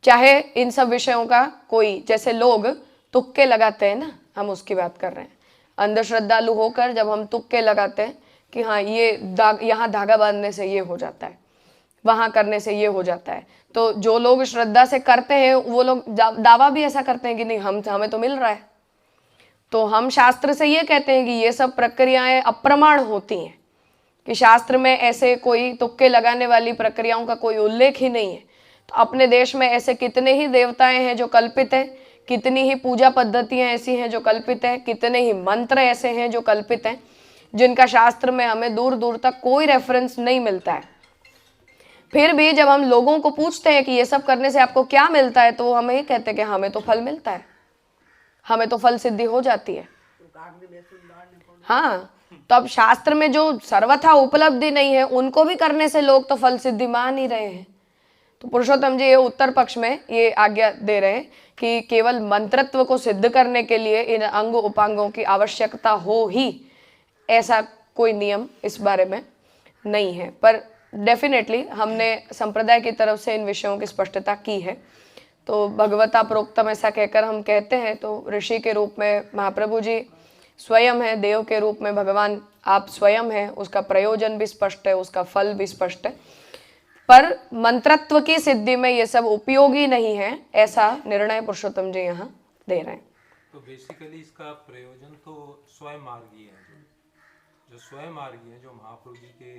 चाहे इन सब विषयों का कोई, जैसे लोग तुक्के लगाते हैं ना, हम उसकी बात कर रहे हैं, अंधश्रद्धालु होकर जब हम तुक्के लगाते हैं कि हाँ ये यहाँ धागा बांधने से ये हो जाता है, वहाँ करने से ये हो जाता है, तो जो लोग श्रद्धा से करते हैं वो लोग दावा भी ऐसा करते हैं कि नहीं हमें तो मिल रहा है। तो हम शास्त्र से ये कहते हैं कि ये सब प्रक्रियाएं अप्रमाण होती हैं, कि शास्त्र में ऐसे कोई तुक्के लगाने वाली प्रक्रियाओं का कोई उल्लेख ही नहीं है। तो अपने देश में ऐसे कितने ही देवताएं हैं जो कल्पित हैं, कितनी ही पूजा पद्धतियां ऐसी हैं जो कल्पित हैं, कितने ही मंत्र ऐसे हैं जो कल्पित हैं, जिनका शास्त्र में हमें दूर दूर तक कोई रेफरेंस नहीं मिलता है। फिर भी जब हम लोगों को पूछते हैं कि ये सब करने से आपको क्या मिलता है, तो वो हमें ये कहते हैं कि हमें तो फल मिलता है, हमें तो फल सिद्धि हो जाती है। हाँ, तो अब शास्त्र में जो सर्वथा उपलब्धि नहीं है उनको भी करने से लोग तो फल सिद्धि मान ही रहे हैं। तो पुरुषोत्तम जी ये उत्तर पक्ष में ये आज्ञा दे रहे हैं कि केवल मंत्रत्व को सिद्ध करने के लिए इन अंग उपांगों की आवश्यकता हो ही, ऐसा कोई नियम इस बारे में नहीं है। पर डेफिनेटली हमने संप्रदाय की तरफ से इन विषयों की स्पष्टता की है। तो भगवता प्रोक्तम ऐसा कहकर हम कहते हैं, तो ऋषि के रूप में महाप्रभु जी स्वयं है, देव के रूप में भगवान आप स्वयं हैं, उसका प्रयोजन भी स्पष्ट है, उसका फल भी स्पष्ट है, पर मंत्रत्व की सिद्धि में ये सब उपयोगी नहीं है, ऐसा निर्णय पुरुषोत्तम जी यहाँ दे रहे हैं। तो बेसिकली इसका प्रयोजन तो स्वयं मार्गी है, जो स्वयं मार्गी है, जो महाप्रभु जी के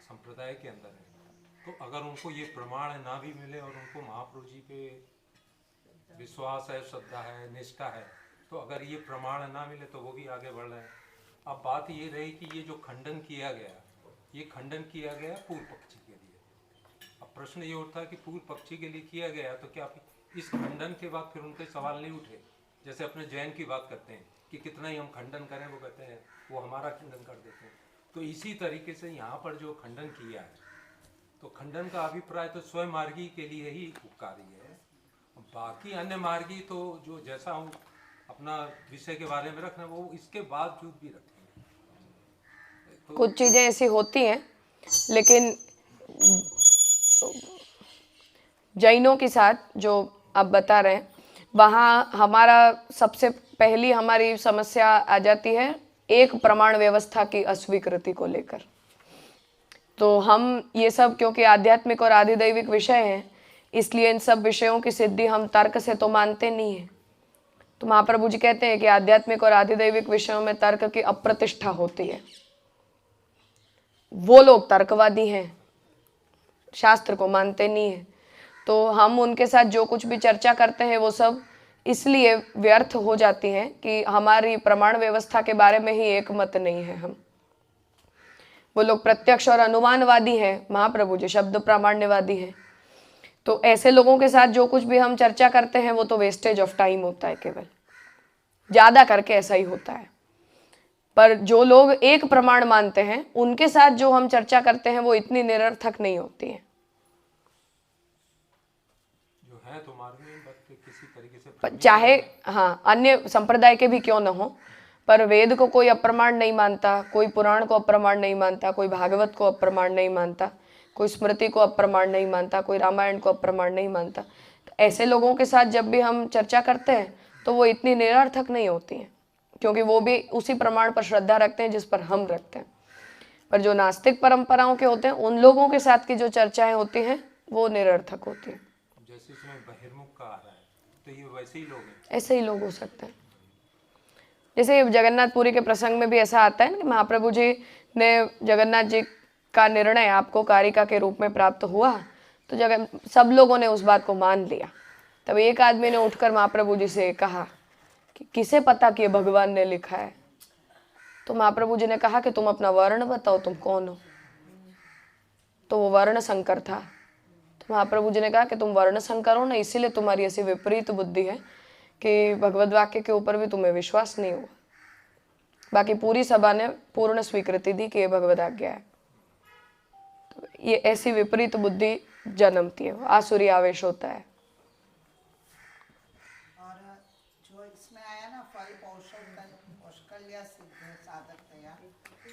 संप्रदाय के अंदर है, तो अगर उनको ये प्रमाण ना भी मिले और उनको महाप्रभु जी पे विश्वास है, श्रद्धा है, निष्ठा है, तो अगर ये प्रमाण ना मिले तो वो भी आगे बढ़ रहे हैं। अब बात ये रही कि ये जो खंडन किया गया, ये खंडन किया गया पूर्व पक्षी के लिए। अब प्रश्न ये उठता है कि पूर्व पक्षी के लिए किया गया, तो क्या इस खंडन के बाद फिर उनके सवाल नहीं उठे? जैसे अपने जैन की बात करते हैं कि कितना ही हम खंडन करें, वो कहते हैं वो हमारा खंडन कर देते हैं। तो इसी तरीके से यहाँ पर जो खंडन किया है तो खंडन का अभिप्राय तो स्वयं मार्गी के लिए ही उपकारी है। बाकी अन्य मार्गी तो जो जैसा हम अपना विषय के बारे में रखना वो इसके बावजूद भी रखेंगे। तो कुछ चीज़ें ऐसी होती हैं, लेकिन जैनों के साथ जो आप बता रहे हैं, वहाँ हमारा सबसे पहली हमारी समस्या आ जाती है एक प्रमाण व्यवस्था की अस्वीकृति को लेकर। तो हम ये सब क्योंकि आध्यात्मिक और आधिदैविक विषय हैं, इसलिए इन सब विषयों की सिद्धि हम तर्क से तो मानते नहीं हैं। तो महाप्रभु जी कहते हैं कि आध्यात्मिक और आधिदैविक विषयों में तर्क की अप्रतिष्ठा होती है। वो लोग तर्कवादी हैं, शास्त्र को मानते नहीं है। तो हम उनके साथ जो कुछ भी चर्चा करते हैं वो सब इसलिए व्यर्थ हो जाती हैं कि हमारी प्रमाण व्यवस्था के बारे में ही एक मत नहीं है। हम वो लोग प्रत्यक्ष और अनुमानवादी हैं, महाप्रभु जी शब्द प्रामाण्यवादी हैं। तो ऐसे लोगों के साथ जो कुछ भी हम चर्चा करते हैं वो तो वेस्टेज ऑफ टाइम होता है, केवल ज़्यादा करके ऐसा ही होता है। पर जो लोग एक प्रमाण मानते हैं उनके साथ जो हम चर्चा करते हैं वो इतनी निरर्थक नहीं होती है। जो है तो मार्ग में बट किसी तरीके से चाहे हाँ अन्य संप्रदाय के भी क्यों न हो, पर वेद को कोई अप्रमाण नहीं मानता, कोई पुराण को अप्रमाण नहीं मानता, कोई भागवत को अप्रमाण नहीं मानता, कोई स्मृति को अप्रमाण नहीं मानता, कोई रामायण को अप्रमाण नहीं मानता। तो ऐसे लोगों के साथ जब भी हम चर्चा करते हैं तो वो इतनी निरर्थक नहीं होती हैं, क्योंकि वो भी उसी प्रमाण पर श्रद्धा रखते हैं जिस पर हम रखते हैं। पर जो नास्तिक परंपराओं के होते हैं उन लोगों के साथ की जो चर्चाएं होती हैं वो निरर्थक होती हैं। जैसे इसमें बहिर्मुख का आ रहा है तो ये वैसे ही लोग हैं, ऐसे ही लोग हो सकते हैं। जैसे जगन्नाथपुरी के प्रसंग में भी ऐसा आता है ना कि महाप्रभु जी ने जगन्नाथ जी का निर्णय आपको कारिका के रूप में प्राप्त हुआ, तो सब लोगों ने उस बात को मान लिया। तब एक आदमी ने उठकर महाप्रभु जी से कहा कि किसे पता कि ये भगवान ने लिखा है। तो महाप्रभु जी ने कहा कि तुम अपना वर्ण बताओ, तुम कौन हो। तो वो वर्ण शंकर था। तो महाप्रभु जी ने कहा कि तुम वर्ण शंकर हो ना, इसीलिए तुम्हारी ऐसी विपरीत बुद्धि है कि भगवद वाक्य के ऊपर भी तुम्हें विश्वास नहीं हुआ। बाकी पूरी सभा ने पूर्ण स्वीकृति दी कि ये भगवद आज्ञा है। तो ये ऐसी विपरीत बुद्धि जन्मती है, आसुरी आवेश होता है। और जो इसमें आया ना फल पौष्कल्या सिद्ध साधकतया,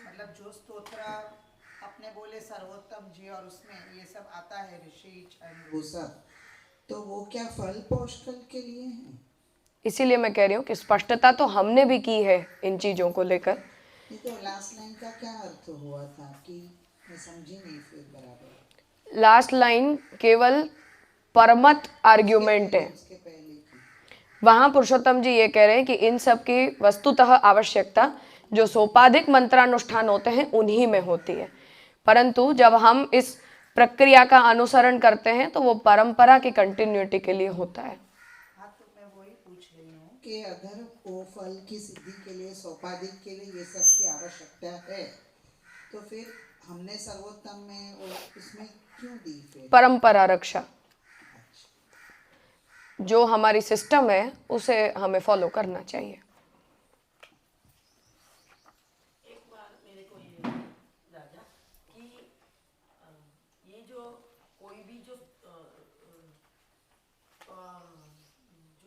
मतलब जो स्तोत्र अपने बोले सर्वोत्तम जी और उसमें ये सब आता है ऋषि छंद वो सब, तो वो क्या फल पौष्कल के लिए है? इसीलिए मैं कह रही हूँ कि स्पष्टता तो हमने भी की है इन चीजों को लेकर। ये तो लास्ट लाइन का क्या अर्थ हुआ था कि मैं समझी नहीं फिर बराबर। लास्ट लाइन केवल परमत आर्ग्यूमेंट है। उसके पहले की वहां पुरुषोत्तम जी ये कह रहे हैं कि इन सब की वस्तुतः आवश्यकता जो सोपाधिक मंत्रानुष्ठान होते हैं उन्हीं में होती है, परंतु जब हम इस प्रक्रिया का अनुसरण करते हैं तो वो परंपरा की कंटिन्यूटी के लिए होता है। हाँ, तो मैं वही पूछ रही हूँ कि अगर वो फल की सिद्धि के लिए सोपाधिक के लिए ये सब की आवश्यकता है, तो फिर हमने सर्वोत्तम में वो इसमें क्यों दी फिर? परंपरा रक्षा, जो हमारी सिस्टम है उसे हमें फॉलो करना चाहिए। एक बार मेरे को ये राजा कि ये जो कोई भी जो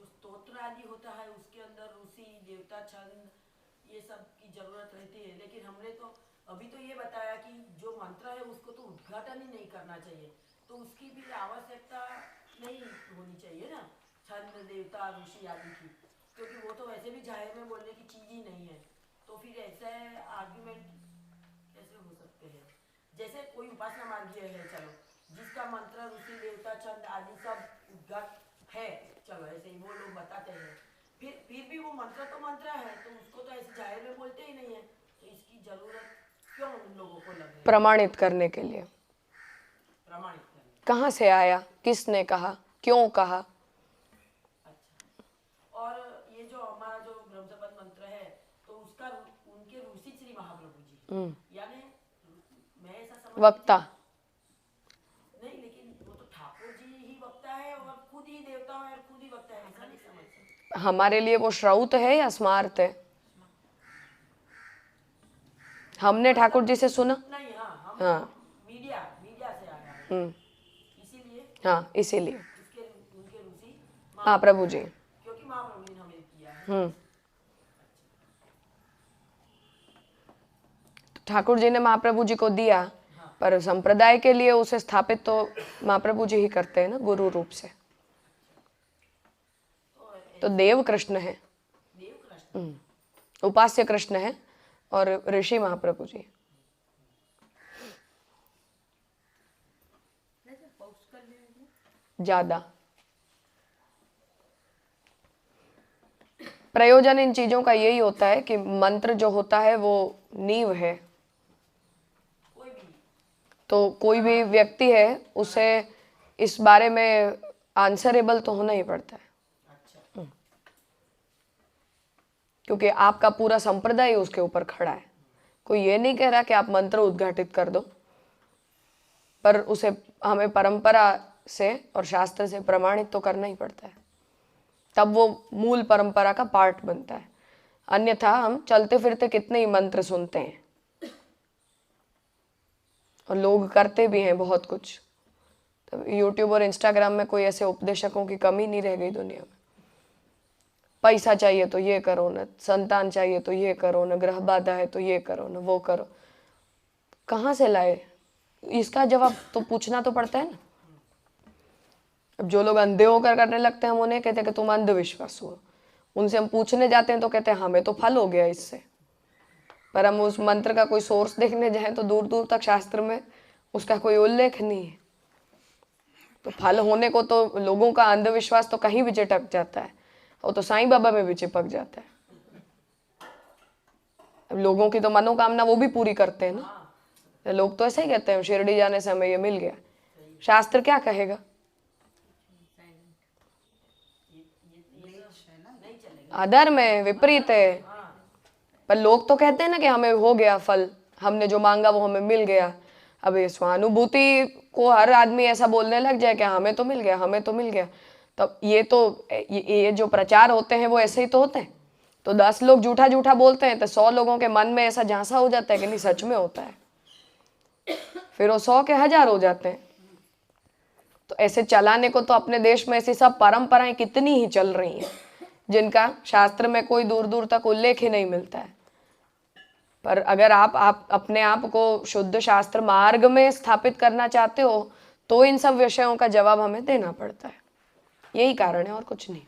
स्तोत्र आदि होता है उसके अंदर ऋषि देवता छंद ये सब की जरूरत रहती है, लेकिन हमने तो अभी तो ये बताया कि जो मंत्र है उसको तो उद्घाटन ही नहीं करना चाहिए, तो उसकी भी आवश्यकता नहीं होनी चाहिए ना, छंद देवता ऋषि आदि की, क्योंकि वो तो वैसे भी जाहिर में बोलने की चीज ही नहीं है। तो फिर ऐसे आर्ग्यूमेंट कैसे हो सकते हैं? जैसे कोई उपासना मार्गीय है, चलो जिसका मंत्र ऋषि देवता छंद आदि सब उद्घाट है, चलो ऐसे ही वो लोग बताते हैं, फिर भी वो मंत्र तो मंत्र है, तो उसको तो ऐसे जाहिर में बोलते ही नहीं है, तो इसकी जरूरत क्यों उन लोगों को लग रही है? प्रमाणित करने के लिए। प्रमाणित करने। कहाँ से आया, किसने कहा, क्यों कहा। अच्छा, और ये जो हमारा जो ब्रह्मशपथ मंत्र है तो उसका उनके ऋषि श्री महाप्रभु जी, यानी मैं ऐसा समझ वक्ता नहीं, लेकिन वो तो ठाकुर जी ही वक्ता है और खुद ही देवता है और खुद ही वक्ता है, ऐसा नहीं समझते। हमारे लिए वो श्राउत है या स्मार्त है? हमने ठाकुर जी से सुना। नहीं, हाँ, हम हाँ मीडिया से आया है। इसीलिए हाँ इसीलिए उसके उनके ऋषि महाप्रभु जी। क्योंकि महाप्रभु ने हमें किया है। तो ठाकुर जी ने महाप्रभु जी को दिया, पर संप्रदाय के लिए उसे स्थापित तो महाप्रभु जी ही करते हैं ना गुरु रूप से। तो देव कृष्ण है, देव कृष्ण उपास्य कृष्ण है और ऋषि महाप्रभु जी। ज्यादा प्रयोजन इन चीजों का यही होता है कि मंत्र जो होता है वो नींव है। कोई भी तो कोई भी व्यक्ति है उसे इस बारे में आंसरेबल तो होना ही पड़ता है, अच्छा क्योंकि आपका पूरा संप्रदाय उसके ऊपर खड़ा है। कोई ये नहीं कह रहा कि आप मंत्र उद्घाटित कर दो, पर उसे हमें परंपरा से और शास्त्र से प्रमाणित तो करना ही पड़ता है, तब वो मूल परंपरा का पार्ट बनता है। अन्यथा हम चलते फिरते कितने ही मंत्र सुनते हैं और लोग करते भी हैं बहुत कुछ। तब यूट्यूब और इंस्टाग्राम में कोई ऐसे उपदेशकों की कमी नहीं रह गई दुनिया में। पैसा चाहिए तो ये करो न, संतान चाहिए तो ये करो न, ग्रह बाधा है तो ये करो न, वो करो। कहाँ से लाए? इसका जवाब तो पूछना तो पड़ता है ना। अब जो लोग अंधे होकर करने लगते हैं हम उन्हें कहते हैं कि तुम अंधविश्वास हुआ। उनसे हम पूछने जाते हैं तो कहते हैं हमें तो फल हो गया इससे। पर हम उस मंत्र का कोई सोर्स देखने जाएं तो दूर दूर तक शास्त्र में उसका कोई उल्लेख नहीं है। तो फल होने को तो लोगों का अंधविश्वास तो कहीं भी चिपक जाता है, वो तो साईं बाबा में भी चिपक जाता है। अब लोगों की तो मनोकामना वो भी पूरी करते हैं ना। लोग तो ऐसे ही कहते हैं शिरडी जाने से हमें ये मिल गया। शास्त्र क्या कहेगा? अधर्म है, विपरीत है। पर लोग तो कहते हैं ना कि हमें हो गया फल, हमने जो मांगा वो हमें मिल गया। अब ये स्वानुभूति को हर आदमी ऐसा बोलने लग जाए कि हमें तो मिल गया, हमें तो मिल गया, तब ये जो प्रचार होते हैं वो ऐसे ही तो होते हैं। तो 10 लोग झूठा झूठा बोलते हैं तो 100 लोगों के मन में ऐसा झांसा हो जाता है कि नहीं सच में होता है, फिर वो 100 के 1000 हो जाते हैं। तो ऐसे चलाने को तो अपने देश में ऐसी सब परंपराएं कितनी ही चल रही हैं जिनका शास्त्र में कोई दूर दूर तक उल्लेख ही नहीं मिलता है। पर अगर आप अपने आप को शुद्ध शास्त्र मार्ग में स्थापित करना चाहते हो तो इन सब विषयों का जवाब हमें देना पड़ता है। यही कारण है और कुछ नहीं,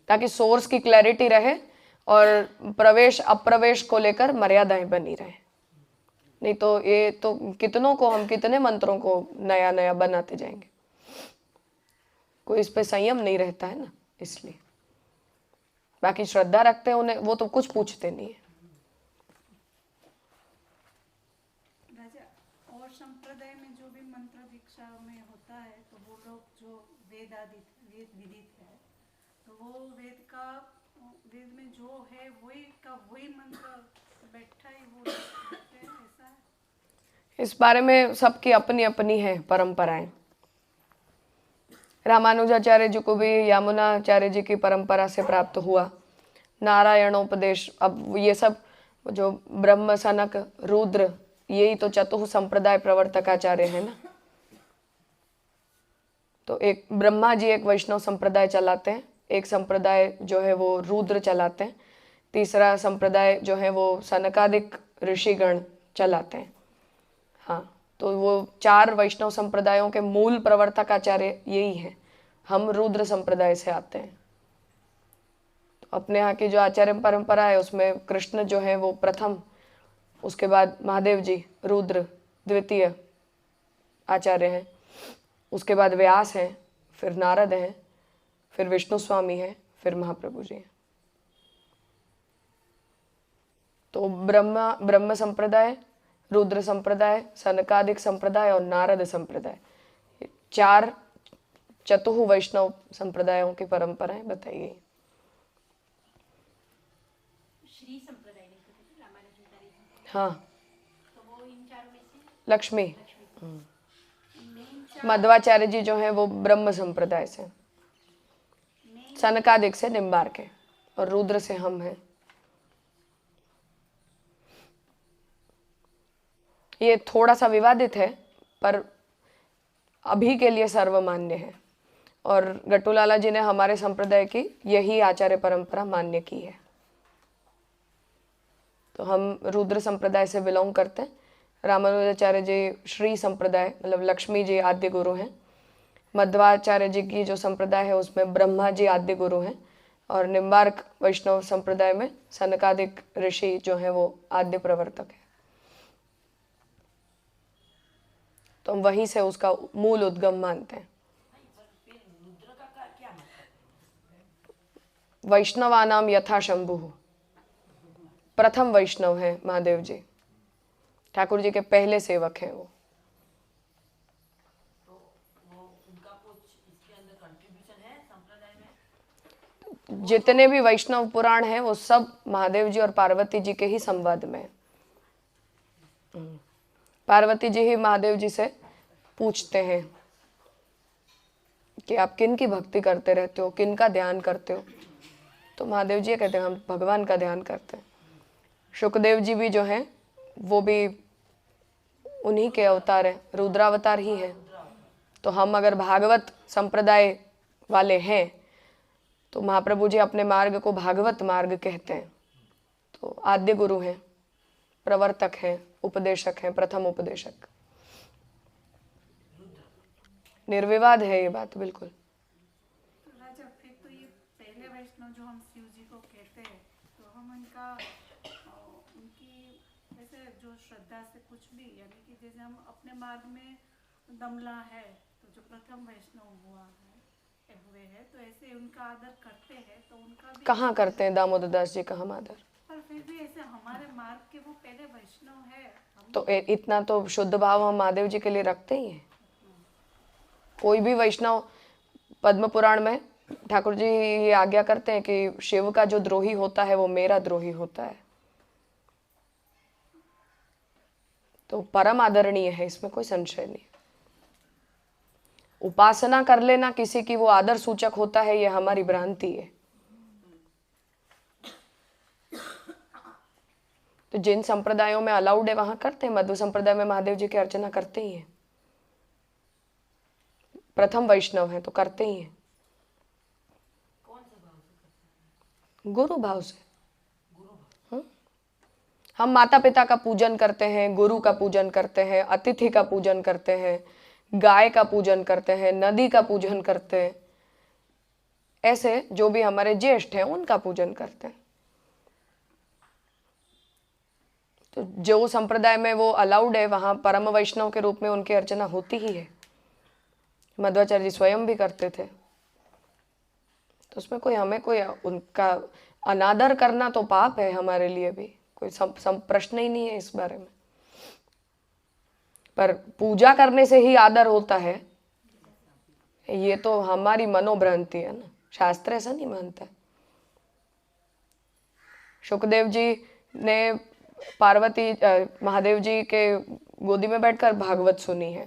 ताकि सोर्स की क्लैरिटी रहे और प्रवेश अप्रवेश को लेकर मर्यादाएं बनी रहे। नहीं तो ये तो कितनों को हम कितने मंत्रों को नया नया बनाते जाएंगे, कोई इस पे संयम नहीं रहता है ना। इसलिए बाकी श्रद्धा रखते हैं उन्हें, वो तो कुछ पूछते नहीं है। राजा, और संप्रदाय में जो भी मंत्र दीक्षा में होता है तो वो लोग जो वेद विदित है तो वो वेद में जो है वही मंत्र बैठा ही वो करते हैं, ऐसा है? इस बारे में सबकी अपनी अपनी है परंपराएं। रामानुजाचार्य जी को भी यामुनाचार्य जी की परंपरा से प्राप्त हुआ नारायणोपदेश। अब ये सब जो ब्रह्म सनक रुद्र यही तो चतुः संप्रदाय प्रवर्तकाचार्य है ना। तो एक ब्रह्मा जी एक वैष्णव संप्रदाय चलाते हैं, एक संप्रदाय जो है वो रुद्र चलाते हैं, तीसरा संप्रदाय जो है वो सनकादिक ऋषिगण चलाते हैं। हाँ, तो वो 4 वैष्णव संप्रदायों के मूल प्रवर्तकाचार्य यही हैं। हम रुद्र संप्रदाय से आते हैं। तो अपने यहाँ की जो आचार्य परंपरा है उसमें कृष्ण जो है वो प्रथम, उसके बाद महादेव जी रुद्र द्वितीय आचार्य हैं, उसके बाद व्यास हैं, फिर नारद हैं, फिर विष्णु स्वामी हैं, फिर महाप्रभु जी हैं। तो ब्रह्म संप्रदाय, रुद्र संप्रदाय, सनकादिक संप्रदाय और नारद संप्रदाय, 4 चतुः वैष्णव संप्रदायों की परंपराएं बताई गई। श्री संप्रदाय नहीं कहते रामानुजाचार्य जी, हाँ, तो वो इन चारों में से लक्ष्मी मध्वाचार्य जी जो है वो ब्रह्म संप्रदाय से, सनकादिक से निम्बार के, और रुद्र से हम हैं। ये थोड़ा सा विवादित है, पर अभी के लिए सर्वमान्य है। और गट्टूलाला जी ने हमारे संप्रदाय की यही आचार्य परंपरा मान्य की है। तो हम रुद्र संप्रदाय से बिलोंग करते हैं। रामानुजाचार्य जी श्री संप्रदाय मतलब लक्ष्मी जी आद्य गुरु हैं। मध्वाचार्य जी की जो संप्रदाय है उसमें ब्रह्मा जी आद्य गुरु हैं। और निम्बार्क वैष्णव संप्रदाय में सनकादिक ऋषि जो हैं वो आद्य प्रवर्तक है। तो हम वहीं से उसका मूल उद्गम मानते हैं। वैष्णवानाम यथा शंभु, प्रथम वैष्णव है महादेव जी, ठाकुर जी के पहले सेवक हैं वो। उनका कुछ इसके अंदर कंट्रीब्यूशन है संप्रदाय में? जितने भी वैष्णव पुराण हैं वो सब महादेव जी और पार्वती जी के ही संवाद में हैं। पार्वती जी ही महादेव जी से पूछते हैं कि आप किन की भक्ति करते रहते हो, किन का ध्यान करते हो। तो महादेव जी कहते हैं हम भगवान का ध्यान करते हैं। शुकदेव जी भी जो हैं वो भी उन्हीं के अवतार हैं, रुद्रावतार ही हैं। तो हम अगर भागवत संप्रदाय वाले हैं तो महाप्रभु जी अपने मार्ग को भागवत मार्ग कहते हैं। तो आद्य गुरु हैं, प्रवर्तक हैं, उपदेशक हैं, प्रथम उपदेशक। निर्विवाद है ये बात बिल्कुल। राजा फिर तो ये पहले वैष्णव जो हम शिव जी को कहते हैं तो हम उनका उनकी जैसे जो श्रद्धा से कुछ भी यानी कि जैसे हम अपने मार्ग में दमला है तो जो प्रथम वैष्णव हुए हैं तो ऐसे उनका आदर करते हैं तो उनका भी कहाँ करते हैं दामोदर दास जी का हम आदर? पर फिर भी ऐसे हमारे मार्ग के वो पहले वैष्णव है हम तो इतना तो शुद्ध भाव हम महादेव जी के लिए रखते ही हैं। कोई भी वैष्णव, पद्म पुराण में ठाकुर जी ये आज्ञा करते हैं कि शिव का जो द्रोही होता है वो मेरा द्रोही होता है। तो परम आदरणीय है, इसमें कोई संशय नहीं। उपासना कर लेना किसी की वो आदर सूचक होता है, ये हमारी भ्रांति है। तो जिन संप्रदायों में अलाउड है वहां करते हैं। मध्व संप्रदाय में महादेव जी की अर्चना करते ही हैं। प्रथम वैष्णव है तो करते ही हैं। कौन से भाव से करते हैं? गुरु भाव से। गुरु भाव। हम माता पिता का पूजन करते हैं, गुरु का पूजन करते हैं, अतिथि का पूजन करते हैं, गाय का पूजन करते हैं, नदी का पूजन करते हैं। ऐसे जो भी हमारे ज्येष्ठ हैं उनका पूजन करते हैं। तो जो संप्रदाय में वो अलाउड है वहां परम वैष्णव के रूप में उनकी अर्चना होती ही है। मध्वाचार्य जी स्वयं भी करते थे। तो उसमें कोई हमें कोई उनका अनादर करना तो पाप है हमारे लिए भी, कोई प्रश्न ही नहीं है इस बारे में। पर पूजा करने से ही आदर होता है ये तो हमारी मनोभ्रांति है ना, शास्त्र ऐसा नहीं मानता। शुकदेव जी ने पार्वती महादेव जी के गोदी में बैठकर भागवत सुनी है।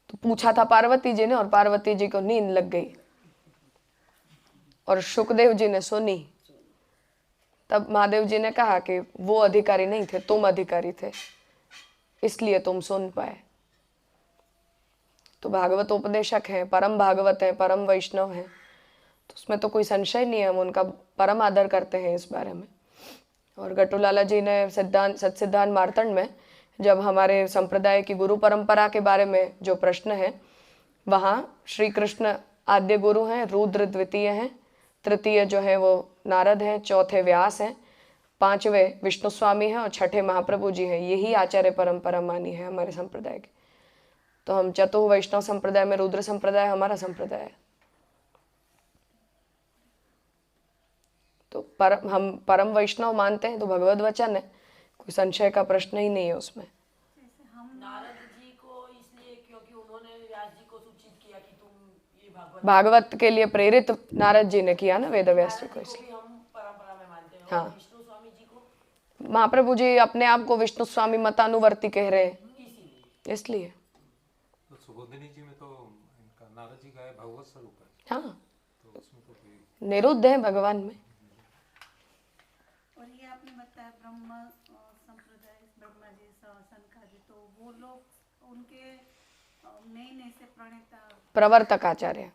तो पूछा था पार्वती जी ने और पार्वती जी को नींद लग गई और शुकदेव जी ने सुनी। तब महादेव जी ने कहा कि वो अधिकारी नहीं थे, तुम अधिकारी थे, इसलिए तुम सुन पाए। तो भागवत उपदेशक हैं, परम भागवत हैं, परम वैष्णव हैं, तो उसमें तो कोई संशय नहीं है। हम उनका परम आदर करते हैं इस बारे में। और गट्टूलाला जी ने सत्सिद्धांत मार्तंड में जब हमारे संप्रदाय की गुरु परंपरा के बारे में जो प्रश्न है, वहाँ श्री कृष्ण आद्य गुरु हैं, रुद्र द्वितीय हैं, तृतीय जो है वो नारद हैं, चौथे व्यास हैं, पांचवें विष्णु स्वामी हैं और छठे महाप्रभु जी हैं। यही आचार्य परंपरा मानी है हमारे संप्रदाय की। तो हम चतुर्थ वैष्णव संप्रदाय में रुद्र संप्रदाय हमारा संप्रदाय है। तो हम परम वैष्णव मानते हैं तो भगवद वचन है, कोई संशय का प्रश्न ही नहीं है उसमें। नारद जी को इसलिए क्योंकि उन्होंने व्यास जी को सूचित किया कि तुम ये भागवत के लिए प्रेरित नारद जी ने किया ना वेद व्यास जी को, इसलिए हम परंपरा में मानते हैं। हाँ। और विष्णु स्वामी जी को महाप्रभु जी अपने आप को विष्णु स्वामी मतानुवर्ती कह रहे हैं इसलिए। तो सुबोधिनी जी में तो इनका नारद जी का है भगवत स्वरूप है। हाँ, तो उसमें तो कोई निरुद्ध है भगवान में। और ये आपने बताया संप्रदाय ब्रह्मा जी सनकादि, तो वो लोग उनके मेन ऐसे प्रणेता प्रवर्तक आचार्य।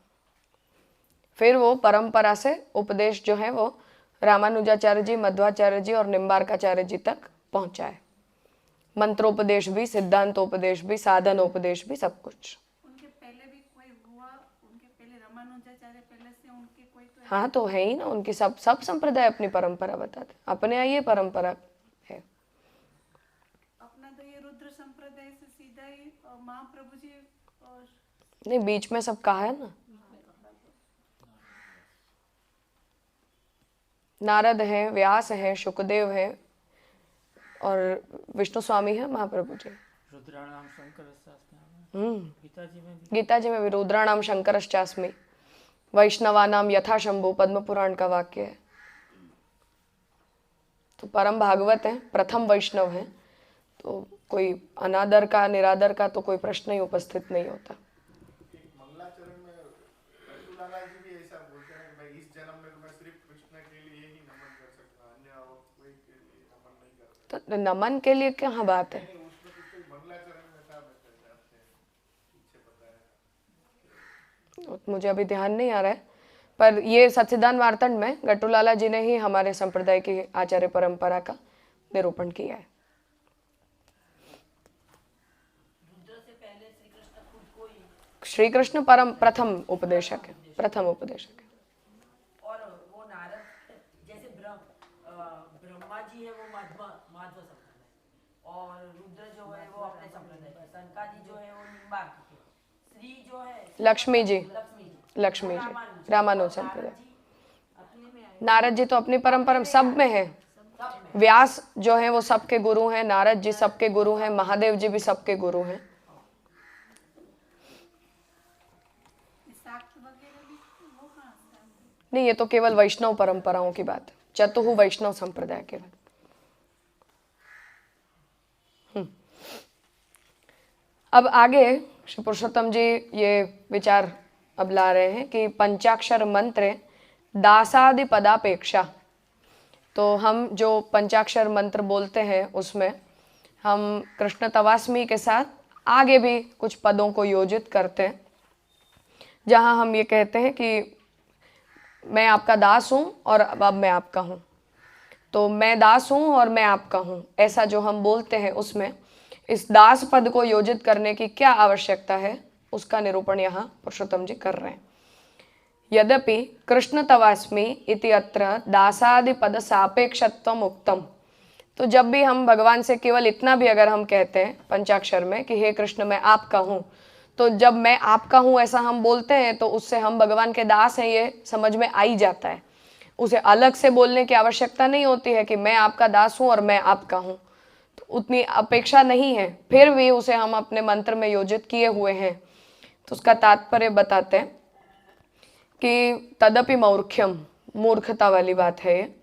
फिर वो परंपरा से उपदेश जो है वो रामानुजाचार्य जी, मध्वाचार्य जी और निम्बार्काचार्य जी तक पहुंचा है। मंत्रोपदेश भी, सिद्धांतोपदेश भी, साधनोपदेश भी, सब कुछ। उनके पहले भी कोई हुआ, उनके पहले रामानुजाचार्य पहले से उनके कोई तो हाँ तो है ही ना, उनकी सब संप्रदाय अपनी परंपरा बताते, अपने यहाँ ये परंपरा है। अपना तो ये रुद्र संप्रदाय से सीधा ही महाप्रभु जी नहीं, बीच में सब कहा है ना, नारद है, व्यास है, शुकदेव है और विष्णु स्वामी है, महाप्रभु जी। रुद्राणाम शंकरश्चास्मि। गीता जी में भी रुद्राणाम शंकरश्चास्मि, वैष्णवानाम यथा शंभु, पद्म पुराण का वाक्य है। तो परम भागवत है, प्रथम वैष्णव है, तो कोई अनादर का, निरादर का तो कोई प्रश्न ही उपस्थित नहीं होता। मंगलाचरण में रघुलाल जी भी ऐसा बोलते हैं कि भाई इस जन्म में तो मैं सिर्फ कृष्ण के लिए ही नमन कर सकता, अन्य और कोई के लिए नमन नहीं कर सकता। तो नमन के लिए कहाँ बात है? नहीं, उसमें कुछ कोई मंगलाचरण में था, मैं जानते हैं, पीछे बताया। मुझे अभी ध्यान नहीं आ रहा है, पर ये सच्चिदान वार्तन में गट्टूलाला जी ने ही हमारे संप्रदाय की आचार्य परंपरा का निरूपण किया है। रुद्र से पहले श्री कृष्ण खुद को ही, श्री कृष्ण परम प्रथम उपदेशक है, प्रथम उपदेशक है। और वो नारद जैसे ब्रह्मा जी है वो माध्व संप्रदाय, और रुद्र जो है वो अपने संप्रदाय के, सनकादि जो है वो निम्बार्क के, श्री जो है लक्ष्मी जी, लक्ष्मी जी रामानुज संप्रदाय। नारद जी तो अपनी परंपरा सब में है। व्यास जो है वो सबके गुरु हैं, नारद जी सबके गुरु हैं, महादेव जी भी सबके गुरु हैं। शाक्त वगैरह भी वो कहाँ से? नहीं, ये तो केवल वैष्णव परंपराओं की बात है, चतुः वैष्णव संप्रदाय केवल। अब आगे श्री पुरुषोत्तम जी ये विचार अब ला रहे हैं कि पंचाक्षर मंत्र दासादि पदापेक्षा, तो हम जो पंचाक्षर मंत्र बोलते हैं उसमें हम कृष्ण तवास्मी के साथ आगे भी कुछ पदों को योजित करते हैं, जहाँ हम ये कहते हैं कि मैं आपका दास हूँ और अब मैं आपका हूँ। तो मैं दास हूँ और मैं आपका हूँ, ऐसा जो हम बोलते हैं उसमें इस दास पद को योजित करने की क्या आवश्यकता है, उसका निरूपण यहाँ पुरुषोत्तम जी कर रहे हैं। यद्यपि कृष्ण तवास्मि इति अत्र दासादि पद सापेक्षत्वम उक्तम। तो जब भी हम भगवान से केवल इतना भी अगर हम कहते हैं पंचाक्षर में कि हे कृष्ण मैं आपका हूँ, तो जब मैं आपका हूँ ऐसा हम बोलते हैं तो उससे हम भगवान के दास हैं ये समझ में आ ही जाता है। उसे अलग से बोलने की आवश्यकता नहीं होती है कि मैं आपका दास हूँ और मैं आपका हूँ, तो उतनी अपेक्षा नहीं है, फिर भी उसे हम अपने मंत्र में योजित किए हुए हैं। तो उसका तात्पर्य बताते हैं कि तदपि मौर्ख्यम, मूर्खता वाली बात है ये।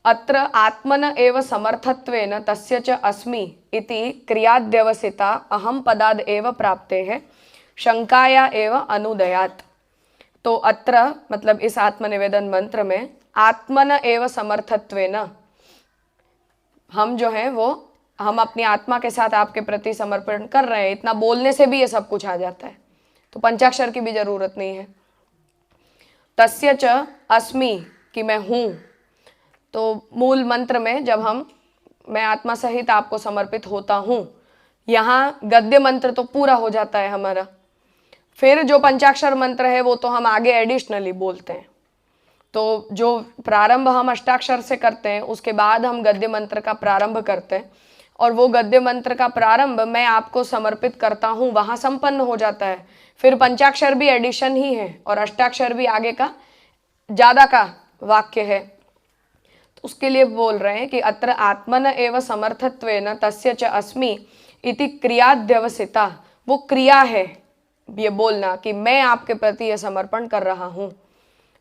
अत्र आत्मन एव समर्थत्वेन तस्य च अस्मि इति क्रियाद्यवसिता अहम पदाद एव प्राप्ते है शंकाया एव अनुदयात्। तो अत्र मतलब इस आत्मनिवेदन मंत्र में आत्मन एव समर्थत्वेन, हम जो है वो हम अपनी आत्मा के साथ आपके प्रति समर्पण कर रहे हैं, इतना बोलने से भी ये सब कुछ आ जाता है, तो पंचाक्षर की भी जरूरत नहीं है। तस्य च अस्मि कि मैं हूँ, तो मूल मंत्र में जब मैं आत्मा सहित आपको समर्पित होता हूँ, यहाँ गद्य मंत्र तो पूरा हो जाता है हमारा। फिर जो पंचाक्षर मंत्र है वो तो हम आगे एडिशनली बोलते हैं। तो जो प्रारंभ हम अष्टाक्षर से करते हैं उसके बाद हम गद्य मंत्र का प्रारंभ करते हैं, और वो गद्य मंत्र का प्रारंभ मैं आपको समर्पित करता हूँ वहाँ संपन्न हो जाता है। फिर पंचाक्षर भी एडिशन ही है और अष्टाक्षर भी आगे का ज़्यादा का वाक्य है। तो उसके लिए बोल रहे हैं कि अत्र आत्मन एव समर्थत्वेन तस्य च अस्मि इति क्रियाद्यवसिता, वो क्रिया है ये बोलना कि मैं आपके प्रति ये समर्पण कर रहा हूँ।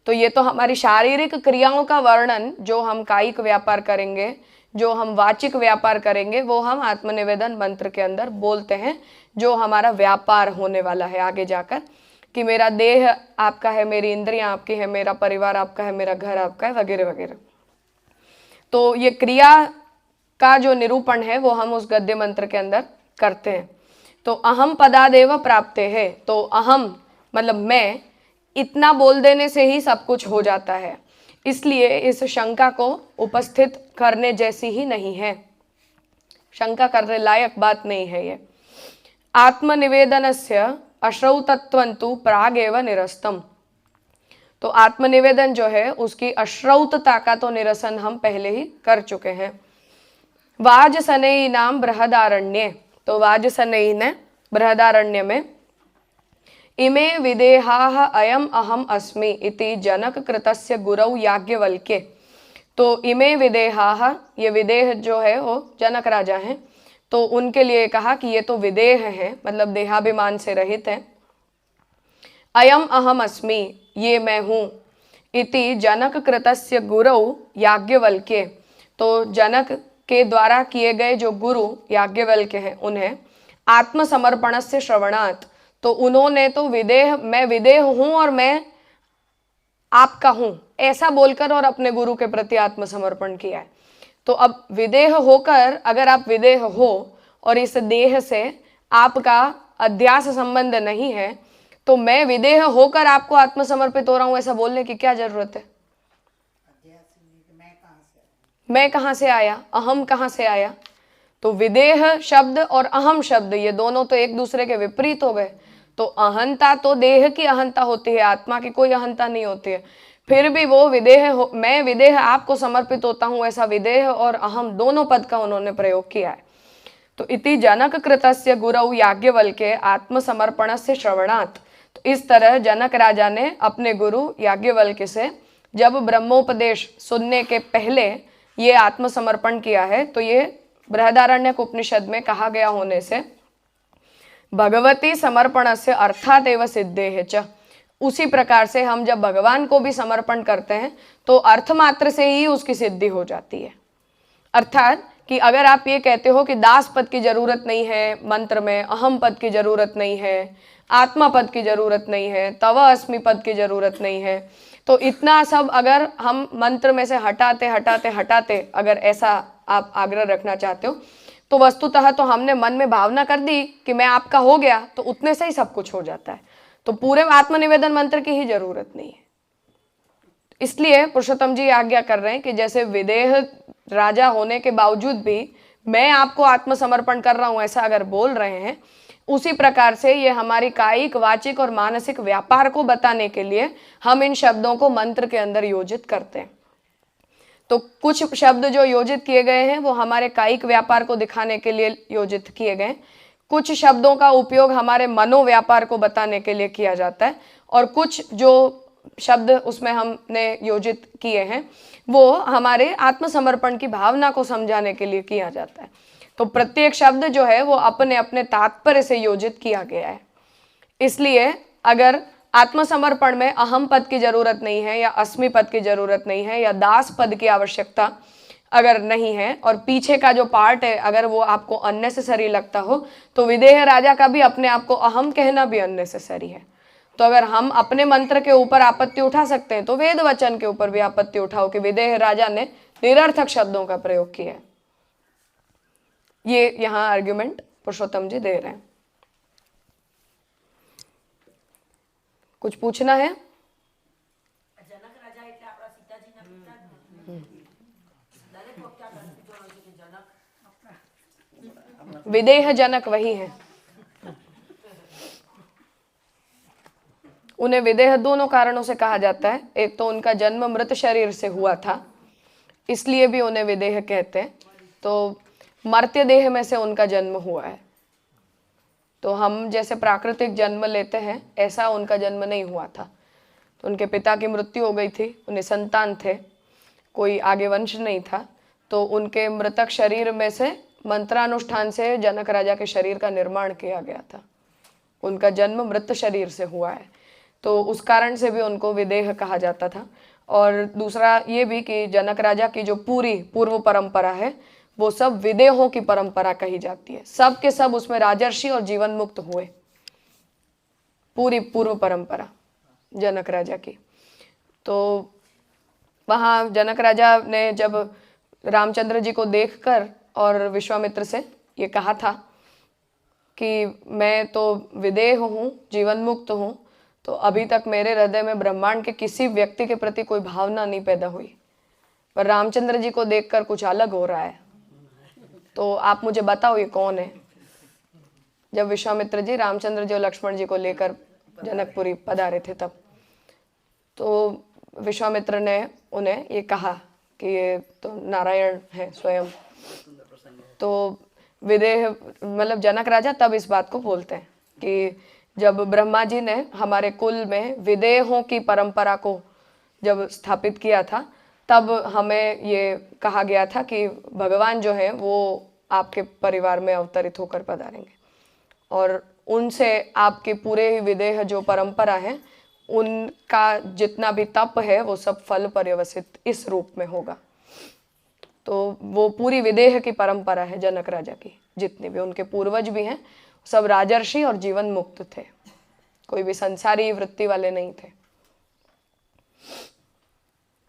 तो ये तो हमारी शारीरिक क्रियाओं का वर्णन, जो हम कायिक व्यापार करेंगे, जो हम वाचिक व्यापार करेंगे, वो हम आत्मनिवेदन मंत्र के अंदर बोलते हैं, जो हमारा व्यापार होने वाला है आगे जाकर, कि मेरा देह आपका है, मेरी इंद्रियां आपकी है, मेरा परिवार आपका है, मेरा घर आपका है, वगैरह वगैरह। तो ये क्रिया का जो निरूपण है वो हम उस गद्य मंत्र के अंदर करते हैं। तो अहम पदादेव प्राप्ते है, तो अहम मतलब मैं, इतना बोल देने से ही सब कुछ हो जाता है। इसलिए इस शंका को उपस्थित करने जैसी ही नहीं है, शंका करने लायक बात नहीं है ये। आत्मनिवेदनस्य अश्रौतत्वंतु प्रागेव निरस्तम, तो आत्मनिवेदन जो है उसकी अश्रौतता का तो निरसन हम पहले ही कर चुके हैं। वाजसनेयी नाम बृहदारण्ये, तो वाजसनेयी ने बृहदारण्य में इमे विदेहाः अयम अहम अस्मि इति जनक कृतस्य गुरौ याज्ञवल्क्ये, तो इमे विदेहाः, ये विदेह जो है वो जनक राजा हैं, तो उनके लिए कहा कि ये तो विदेह है, मतलब देहाभिमान से रहित है। अयम अहम अस्मि, ये मैं हूँ। इति जनक कृतस्य गुरौ याज्ञवल्क्ये, तो जनक के द्वारा किए गए जो गुरु याज्ञवल्क्य हैं उन्हें आत्मसमर्पणस्य श्रवणात्, तो उन्होंने तो विदेह, मैं विदेह हूँ और मैं आपका हूँ ऐसा बोलकर और अपने गुरु के प्रति आत्मसमर्पण किया है। तो अब विदेह होकर, अगर आप विदेह हो और इस देह से आपका अध्यास संबंध नहीं है, तो मैं विदेह होकर आपको आत्मसमर्पित हो रहा हूं ऐसा बोलने की क्या जरूरत है? मैं कहाँ से आया, अहम कहाँ से आया? तो विदेह शब्द और अहम शब्द ये दोनों तो एक दूसरे के विपरीत हो गए। तो अहंता तो देह की अहंता होती है, आत्मा की कोई अहंता नहीं होती है। फिर भी वो विदेह हो, मैं विदेह आपको समर्पित होता हूं, ऐसा विदेह और अहम दोनों पद का उन्होंने प्रयोग किया है। तो इति जनक कृतस्य गुरौ याज्ञवल्क्ये आत्मसमर्पणस्य श्रवणात्, तो इस तरह जनक राजा ने अपने गुरु याज्ञवल्क्य से जब ब्रह्मोपदेश सुनने के पहले ये आत्मसमर्पण किया है, तो ये बृहदारण्यक उपनिषद में कहा गया होने से भगवती समर्पणस्य अर्थादेव सिद्धेः च, उसी प्रकार से हम जब भगवान को भी समर्पण करते हैं तो अर्थ मात्र से ही उसकी सिद्धि हो जाती है। अर्थात कि अगर आप ये कहते हो कि दास पद की जरूरत नहीं है मंत्र में, अहम पद की जरूरत नहीं है, आत्मा पद की जरूरत नहीं है, तव अस्मि पद की जरूरत नहीं है, तो इतना सब अगर हम मंत्र में से हटाते हटाते हटाते अगर ऐसा आप आग्रह रखना चाहते हो, तो वस्तुतः तो हमने मन में भावना कर दी कि मैं आपका हो गया, तो उतने से ही सब कुछ हो जाता है। तो पूरे आत्मनिवेदन मंत्र की ही जरूरत नहीं है। इसलिए पुरुषोत्तम जी आज्ञा कर रहे हैं कि जैसे विदेह राजा होने के बावजूद भी मैं आपको आत्मसमर्पण कर रहा हूं ऐसा अगर बोल रहे हैं, उसी प्रकार से ये हमारी कायिक, वाचिक और मानसिक व्यापार को बताने के लिए हम इन शब्दों को मंत्र के अंदर योजित करते हैं। तो कुछ शब्द जो योजित किए गए हैं वो हमारे कायिक व्यापार को दिखाने के लिए योजित किए गए, कुछ शब्दों का उपयोग हमारे मनोव्यापार को बताने के लिए किया जाता है, और कुछ जो शब्द उसमें हमने योजित किए हैं वो हमारे आत्मसमर्पण की भावना को समझाने के लिए किया जाता है। तो प्रत्येक शब्द जो है वो अपने अपने तात्पर्य से योजित किया गया है। इसलिए अगर आत्मसमर्पण में अहम पद की जरूरत नहीं है या अस्मि पद की जरूरत नहीं है या दास पद की आवश्यकता अगर नहीं है, और पीछे का जो पार्ट है अगर वो आपको अननेसेसरी लगता हो, तो विदेह राजा का भी अपने आप को अहम कहना भी अननेसेसरी है। तो अगर हम अपने मंत्र के ऊपर आपत्ति उठा सकते हैं तो वेद वचन के ऊपर भी आपत्ति उठाओ कि विदेह राजा ने निरर्थक शब्दों का प्रयोग किया है। ये यहाँ आर्ग्यूमेंट पुरुषोत्तम जी दे रहे हैं। कुछ पूछना है? जनक राजा એટલે આપણા સીતાજીના પિતા જ ને. દરેક વખતે આ કન્ફ્યુઝન હોય છે કે जनक विदेह जनक वही है। उन्हें विदेह दोनों कारणों से कहा जाता है। एक तो उनका जन्म मृत शरीर से हुआ था, इसलिए भी उन्हें विदेह कहते हैं। तो मर्त्य देह में से उनका जन्म हुआ है। तो हम जैसे प्राकृतिक जन्म लेते हैं ऐसा उनका जन्म नहीं हुआ था। तो उनके पिता की मृत्यु हो गई थी, उन्हें संतान थे, कोई आगे वंश नहीं था। तो उनके मृतक शरीर में से मंत्रानुष्ठान से जनक राजा के शरीर का निर्माण किया गया था। उनका जन्म मृत शरीर से हुआ है, तो उस कारण से भी उनको विदेह कहा जाता था। और दूसरा ये भी कि जनक राजा की जो पूरी पूर्व परंपरा है वो सब विदेहों की परंपरा कही जाती है। सब के सब उसमें राजर्षि और जीवन मुक्त हुए, पूरी पूर्व परंपरा जनक राजा की। तो वहाँ जनक राजा ने जब रामचंद्र जी को देखकर और विश्वामित्र से ये कहा था कि मैं तो विदेह हूँ, जीवन मुक्त हूँ, तो अभी तक मेरे हृदय में ब्रह्मांड के किसी व्यक्ति के प्रति कोई भावना नहीं पैदा हुई, पर रामचंद्र जी को देखकर कुछ अलग हो रहा है, तो आप मुझे बताओ ये कौन है। जब विश्वामित्र जी रामचंद्र जी और लक्ष्मण जी को लेकर जनकपुरी पधारे थे तब, तो विश्वामित्र ने उन्हें ये कहा कि ये तो नारायण है स्वयं। तो विदेह मतलब जनक राजा तब इस बात को बोलते हैं कि जब ब्रह्मा जी ने हमारे कुल में विदेहों की परंपरा को जब स्थापित किया था, तब हमें ये कहा गया था कि भगवान जो है वो आपके परिवार में अवतरित होकर पधारेंगे और उनसे आपके पूरे विदेह जो परंपरा है उनका जितना भी तप है वो सब फल पर्यवसित इस रूप में होगा। तो वो पूरी विदेह की परंपरा है जनक राजा की, जितने भी उनके पूर्वज भी हैं सब राजर्षि और जीवन मुक्त थे, कोई भी संसारी वृत्ति वाले नहीं थे।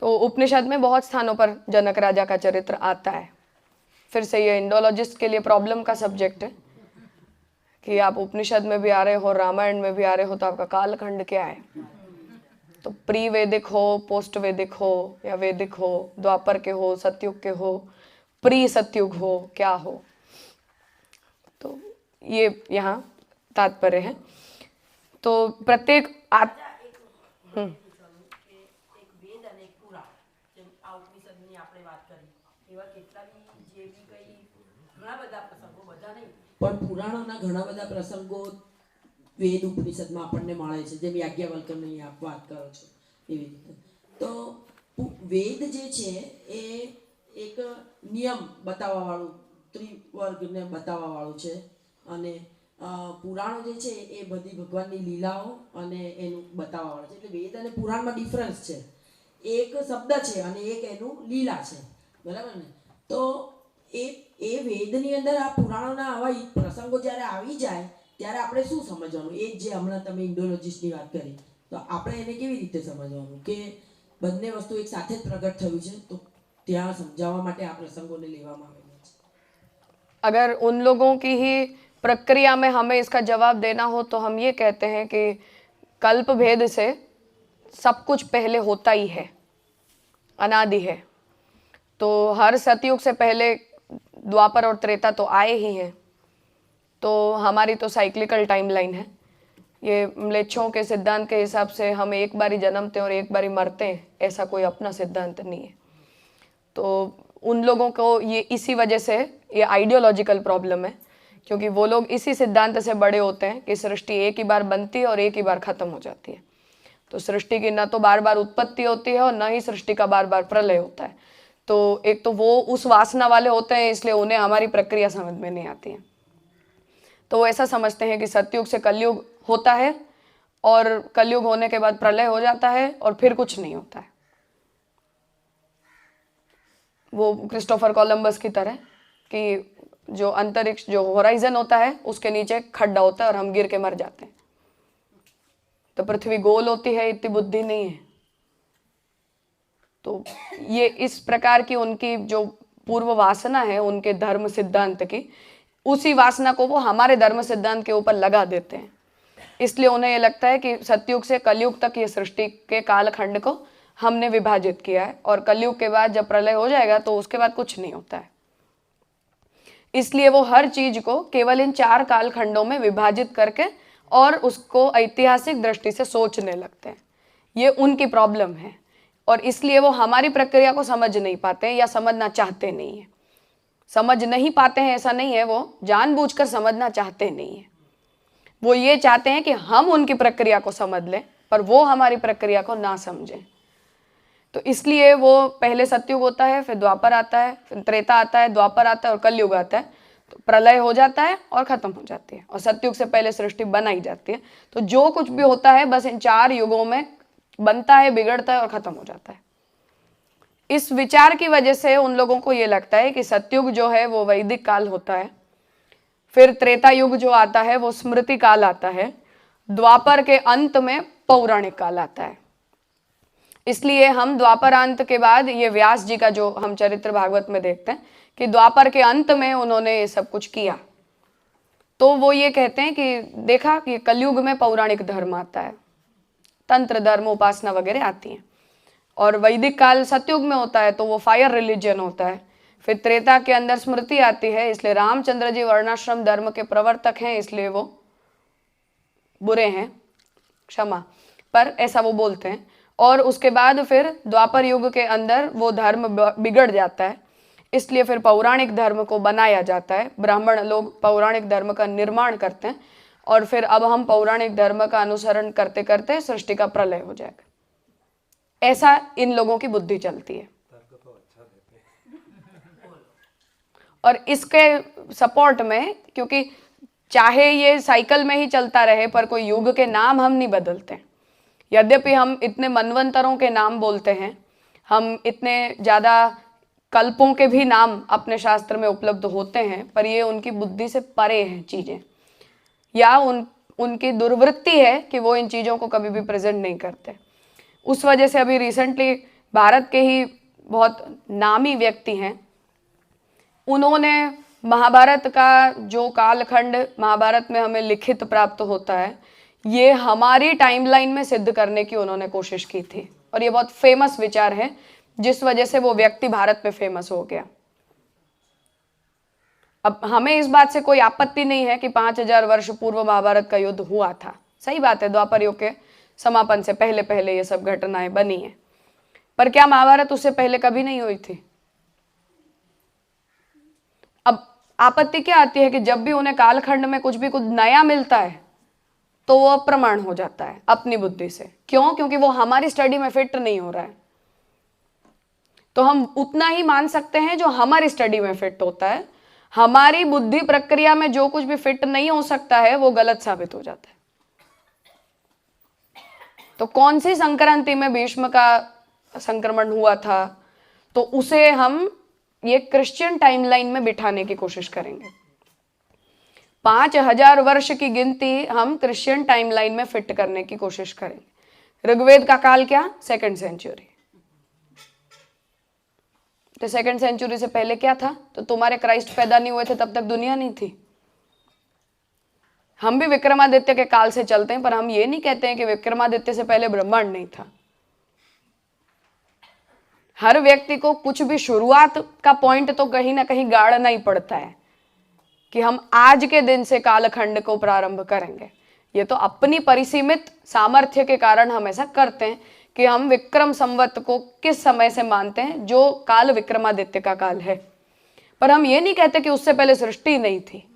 तो उपनिषद में बहुत स्थानों पर जनक राजा का चरित्र आता है। फिर से ये इंडोलॉजिस्ट के लिए प्रॉब्लम का सब्जेक्ट है कि आप उपनिषद में भी आ रहे हो, रामायण में भी आ रहे हो, तो आपका कालखंड क्या है। तो प्री वैदिक हो, पोस्ट वैदिक हो या वैदिक हो, द्वापर के हो, सतयुग के हो, प्री सतयुग हो, क्या हो। तो ये यहाँ तात्पर्य है। तो प्रत्येक એક વેદ અને એક પુરાણ, જેમ આ ઉપનિષદની આપણે વાત કરી, એવા કેટલા બી જે બી કંઈ ઘણા બધા પ્રસંગો, બધા નહીં પણ પુરાણોના ઘણા બધા પ્રસંગો વેદ ઉપનિષદમાં આપણને મળે છે, જેમ યાજ્ઞવલ્ક્યની આપ વાત કરો છો એવી રીતે. તો વેદ જે છે એ એક નિયમ બતાવવાવાળું, ત્રિવર્ગને બતાવવાવાળું છે, અને પુરાણો જે છે એ બધી ભગવાનની લીલાઓ અને એનું બતાવવાવાળું છે. એટલે વેદ અને પુરાણમાં ડિફરન્સ છે, એક શબ્દ છે અને એક એનું લીલા છે, બરાબર ને. તો એ વેદની અંદર આ પુરાણોના આવા પ્રસંગો જ્યારે આવી જાય ત્યારે આપણે શું સમજવાનું, એ જે હમણાં તમે ઇન્ડોલોજીસ્ટની વાત કરી, તો આપણે એને કેવી રીતે સમજવાનું કે બંને વસ્તુ એક સાથે જ પ્રગટ થયું છે, તો ત્યાં સમજાવવા માટે આ પ્રસંગોને લેવામાં આવેલા છે. अगर उन लोगों की ही प्रक्रिया में हमें इसका जवाब देना हो तो हम ये कहते हैं कि कल्प भेद से सब कुछ पहले होता ही है, अनादि है। तो हर सतयुग से पहले द्वापर और त्रेता तो आए ही हैं। तो हमारी तो साइक्लिकल टाइमलाइन है। ये म्लेच्छों के सिद्धांत के हिसाब से हम एक बारी जन्मते हैं और एक बारी मरते हैं, ऐसा कोई अपना सिद्धांत नहीं है। तो उन लोगों को ये इसी वजह से ये आइडियोलॉजिकल प्रॉब्लम है, क्योंकि वो लोग इसी सिद्धांत से बड़े होते हैं कि सृष्टि एक ही बार बनती है और एक ही बार ख़त्म हो जाती है। तो सृष्टि की न तो बार बार उत्पत्ति होती है और न ही सृष्टि का बार बार प्रलय होता है। तो एक तो वो उस वासना वाले होते हैं, इसलिए उन्हें हमारी प्रक्रिया समझ में नहीं आती है। तो वो ऐसा समझते हैं कि सतयुग से कलयुग होता है और कलयुग होने के बाद प्रलय हो जाता है और फिर कुछ नहीं होता है। वो क्रिस्टोफर कोलंबस की तरह कि जो अंतरिक्ष, जो होराइजन होता है उसके नीचे खड्डा होता है और हम गिर के मर जाते हैं। तो पृथ्वी गोल होती है, इतनी बुद्धि नहीं है। तो ये इस प्रकार की उनकी जो पूर्व वासना है उनके धर्म सिद्धांत की, उसी वासना को वो हमारे धर्म सिद्धांत के ऊपर लगा देते हैं। इसलिए उन्हें ये लगता है कि सतयुग से कलयुग तक ये सृष्टि के कालखंड को हमने विभाजित किया है और कलयुग के बाद जब प्रलय हो जाएगा तो उसके बाद कुछ नहीं होता है। इसलिए वो हर चीज को केवल इन 4 कालखंडों में विभाजित करके और उसको ऐतिहासिक दृष्टि से सोचने लगते हैं। ये उनकी प्रॉब्लम है और इसलिए वो हमारी प्रक्रिया को समझ नहीं पाते हैं या समझना चाहते नहीं है। समझ नहीं पाते हैं ऐसा नहीं है, वो जानबूझकर समझना चाहते नहीं है। वो ये चाहते हैं कि हम उनकी प्रक्रिया को समझ लें पर वो हमारी प्रक्रिया को ना समझें। तो इसलिए वो पहले सतयुग होता है, फिर द्वापर आता है, फिर त्रेता आता है, द्वापर आता है और कलयुग आता है। तो प्रलय हो जाता है और ख़त्म हो जाती है और सतयुग से पहले सृष्टि बनाई जाती है। तो जो कुछ भी होता है बस इन 4 युगों में बनता है, बिगड़ता है और ख़त्म हो जाता है। इस विचार की वजह से उन लोगों को ये लगता है कि सतयुग जो है वो वैदिक काल होता है, फिर त्रेता युग जो आता है वो स्मृति काल आता है, द्वापर के अंत में पौराणिक काल आता है। इसलिए हम द्वापरांत के बाद ये व्यास जी का जो हम चरित्र भागवत में देखते हैं कि द्वापर के अंत में उन्होंने ये सब कुछ किया। तो वो ये कहते हैं कि देखा कि कलयुग में पौराणिक धर्म आता है, तंत्र धर्म उपासना वगैरह आती हैं, और वैदिक काल सतयुग में होता है तो वो फायर रिलीजन होता है। फिर त्रेता के अंदर स्मृति आती है, इसलिए रामचंद्र जी वर्णाश्रम धर्म के प्रवर्तक हैं, इसलिए वो बुरे हैं, क्षमा, पर ऐसा वो बोलते हैं। और उसके बाद फिर द्वापर युग के अंदर वो धर्म बिगड़ जाता है, इसलिए फिर पौराणिक धर्म को बनाया जाता है। ब्राह्मण लोग पौराणिक धर्म का निर्माण करते हैं और फिर अब हम पौराणिक धर्म का अनुसरण करते करते सृष्टि का प्रलय हो जाएगा। ऐसा इन लोगों की बुद्धि चलती है। और इसके सपोर्ट में, क्योंकि चाहे ये साइकिल में ही चलता रहे पर कोई युग के नाम हम नहीं बदलते। यद्यपि हम इतने मनवंतरों के नाम बोलते हैं, हम इतने ज़्यादा कल्पों के भी नाम अपने शास्त्र में उपलब्ध होते हैं, पर ये उनकी बुद्धि से परे हैं चीज़ें, या उनकी दुर्वृत्ति है कि वो इन चीज़ों को कभी भी प्रेजेंट नहीं करते। उस वजह से अभी रिसेंटली भारत के ही बहुत नामी व्यक्ति हैं, उन्होंने महाभारत का जो कालखंड महाभारत में हमें लिखित प्राप्त होता है, ये हमारी टाइमलाइन में सिद्ध करने की उन्होंने कोशिश की थी, और ये बहुत फेमस विचार है, जिस वजह से वो व्यक्ति भारत में फेमस हो गया। अब हमें इस बात से कोई आपत्ति नहीं है कि 5000 वर्ष पूर्व महाभारत का युद्ध हुआ था, सही बात है, द्वापर युग के समापन से पहले पहले ये सब घटनाएं बनी हैं, पर क्या महाभारत उससे पहले कभी नहीं हुई थी? अब आपत्ति क्या आती है कि जब भी उन्हें कालखंड में कुछ नया मिलता है तो वो अप्रमाण हो जाता है अपनी बुद्धि से। क्यों? क्योंकि वो हमारी स्टडी में फिट नहीं हो रहा है। तो हम उतना ही मान सकते हैं जो हमारी स्टडी में फिट होता है। हमारी बुद्धि प्रक्रिया में जो कुछ भी फिट नहीं हो सकता है वो गलत साबित हो जाता है। तो कौन सी संक्रांति में भीष्म का संक्रमण हुआ था, तो उसे हम ये क्रिश्चियन टाइमलाइन में बिठाने की कोशिश करेंगे। 5000 वर्ष की गिनती हम क्रिश्चियन टाइमलाइन में फिट करने की कोशिश करेंगे। ऋग्वेद का काल क्या? 2nd century. तो 2nd सेंचुरी से पहले क्या था? तो तुम्हारे क्राइस्ट पैदा नहीं हुए थे तब तक दुनिया नहीं थी। हम भी विक्रमादित्य के काल से चलते हैं, पर हम ये नहीं कहते हैं कि विक्रमादित्य से पहले ब्रह्मांड नहीं था। हर व्यक्ति को कुछ भी शुरुआत का पॉइंट तो कहीं ना कहीं गाड़ना ही पड़ता है कि हम आज के दिन से कालखंड को प्रारंभ करेंगे। ये तो अपनी परिसीमित सामर्थ्य के कारण हम ऐसा करते हैं कि हम विक्रम संवत को किस समय से मानते हैं, जो काल विक्रमादित्य का काल है, पर हम ये नहीं कहते कि उससे पहले सृष्टि नहीं थी।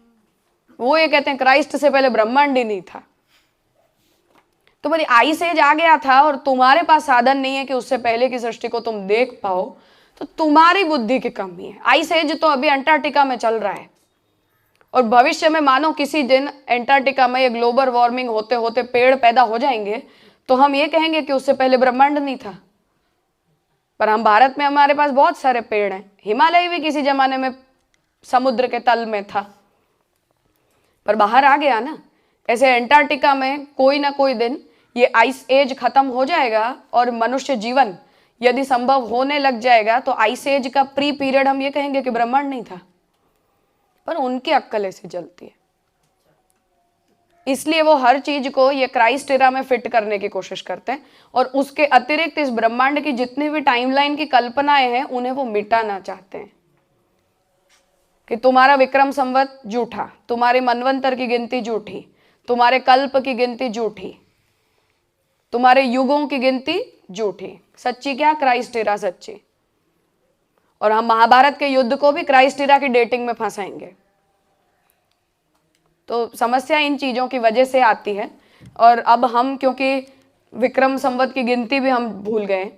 वो ये कहते हैं क्राइस्ट से पहले ब्रह्मांड ही नहीं था। तो भाई आइस एज आ गया था और तुम्हारे पास साधन नहीं है कि उससे पहले की सृष्टि को तुम देख पाओ, तो तुम्हारी बुद्धि की कमी है। आइस एज तो अभी अंटार्कटिका में चल रहा है, और भविष्य में मानो किसी दिन अंटार्कटिका में ग्लोबल वार्मिंग होते होते पेड़ पैदा हो जाएंगे, तो हम ये कहेंगे कि उससे पहले ब्रह्मांड नहीं था। पर हम भारत में, हमारे पास बहुत सारे पेड़ हैं। हिमालय भी किसी जमाने में समुद्र के तल में था, पर बाहर आ गया ना। ऐसे अंटार्कटिका में कोई ना कोई दिन ये आइस एज खत्म हो जाएगा, और मनुष्य जीवन यदि संभव होने लग जाएगा, तो आइस एज का प्री पीरियड हम ये कहेंगे कि ब्रह्मांड नहीं था। पर उनकी अक्कल ऐसी जलती है, इसलिए वो हर चीज को ये क्राइस्ट एरा में फिट करने की कोशिश करते हैं, और उसके अतिरिक्त इस ब्रह्मांड की जितनी भी टाइमलाइन की कल्पनाएं हैं उन्हें वो मिटाना चाहते हैं कि तुम्हारा विक्रम संवत झूठा, तुम्हारे मनवंतर की गिनती झूठी, तुम्हारे कल्प की गिनती झूठी, तुम्हारे युगों की गिनती झूठी। सच्ची क्या? क्राइस्ट एरा सच्ची। और हम महाभारत के युद्ध को भी क्राइस्ट एरा की डेटिंग में फंसाएंगे। तो समस्या इन चीज़ों की वजह से आती है। और अब हम, क्योंकि विक्रम संवत की गिनती भी हम भूल गए,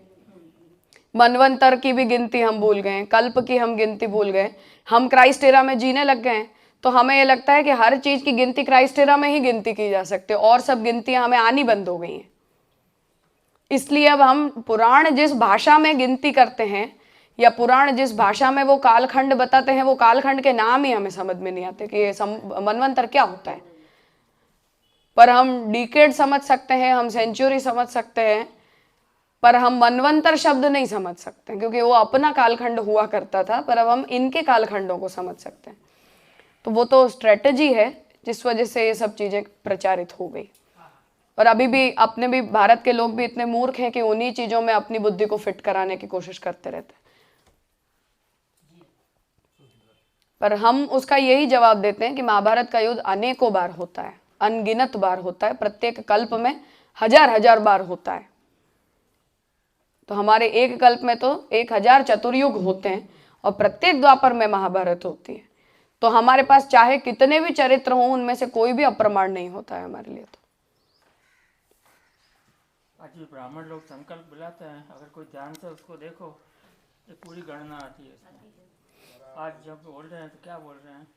मनवंतर की भी गिनती हम भूल गए, कल्प की हम गिनती भूल गए, हम क्राइस्ट एरा में जीने लग गए, तो हमें ये लगता है कि हर चीज़ की गिनती क्राइस्ट एरा में ही गिनती की जा सकती है, और सब गिनतियाँ हमें आनी बंद हो गई हैं। इसलिए अब हम पुराण जिस भाषा में गिनती करते हैं, या पुराण जिस भाषा में वो कालखंड बताते हैं, वो कालखंड के नाम ही हमें समझ में नहीं आते कि ये मनवंतर क्या होता है। पर हम डिकेड समझ सकते हैं, हम सेंचुरी समझ सकते हैं, पर हम मनवंतर शब्द नहीं समझ सकते, क्योंकि वो अपना कालखंड हुआ करता था। पर अब हम इनके कालखंडों को समझ सकते हैं। तो वो तो स्ट्रेटजी है जिस वजह से ये सब चीज़ें प्रचारित हो गई। और अभी भी अपने भी भारत के लोग भी इतने मूर्ख हैं कि उन्हीं चीज़ों में अपनी बुद्धि को फिट कराने की कोशिश करते रहते हैं। पर हम उसका यही जवाब देते हैं कि महाभारत का युद्ध अनेकों बार होता है, अनगिनत बार होता है, प्रत्येक कल्प में हजार हजार बार होता है। तो हमारे एक कल्प में तो 1000 चतुर्युग होते हैं और प्रत्येक द्वापर में महाभारत होती है। तो हमारे पास चाहे कितने भी चरित्र हों, उनमें से कोई भी अप्रमाण नहीं होता है हमारे लिए। तो आज भी ब्राह्मण लोग संकल्प बुलाते हैं, अगर कोई ध्यान से उसको देखो ये पूरी गणना आती है इसमें। आज जब बोल रहे हैं तो क्या बोल रहे हैं?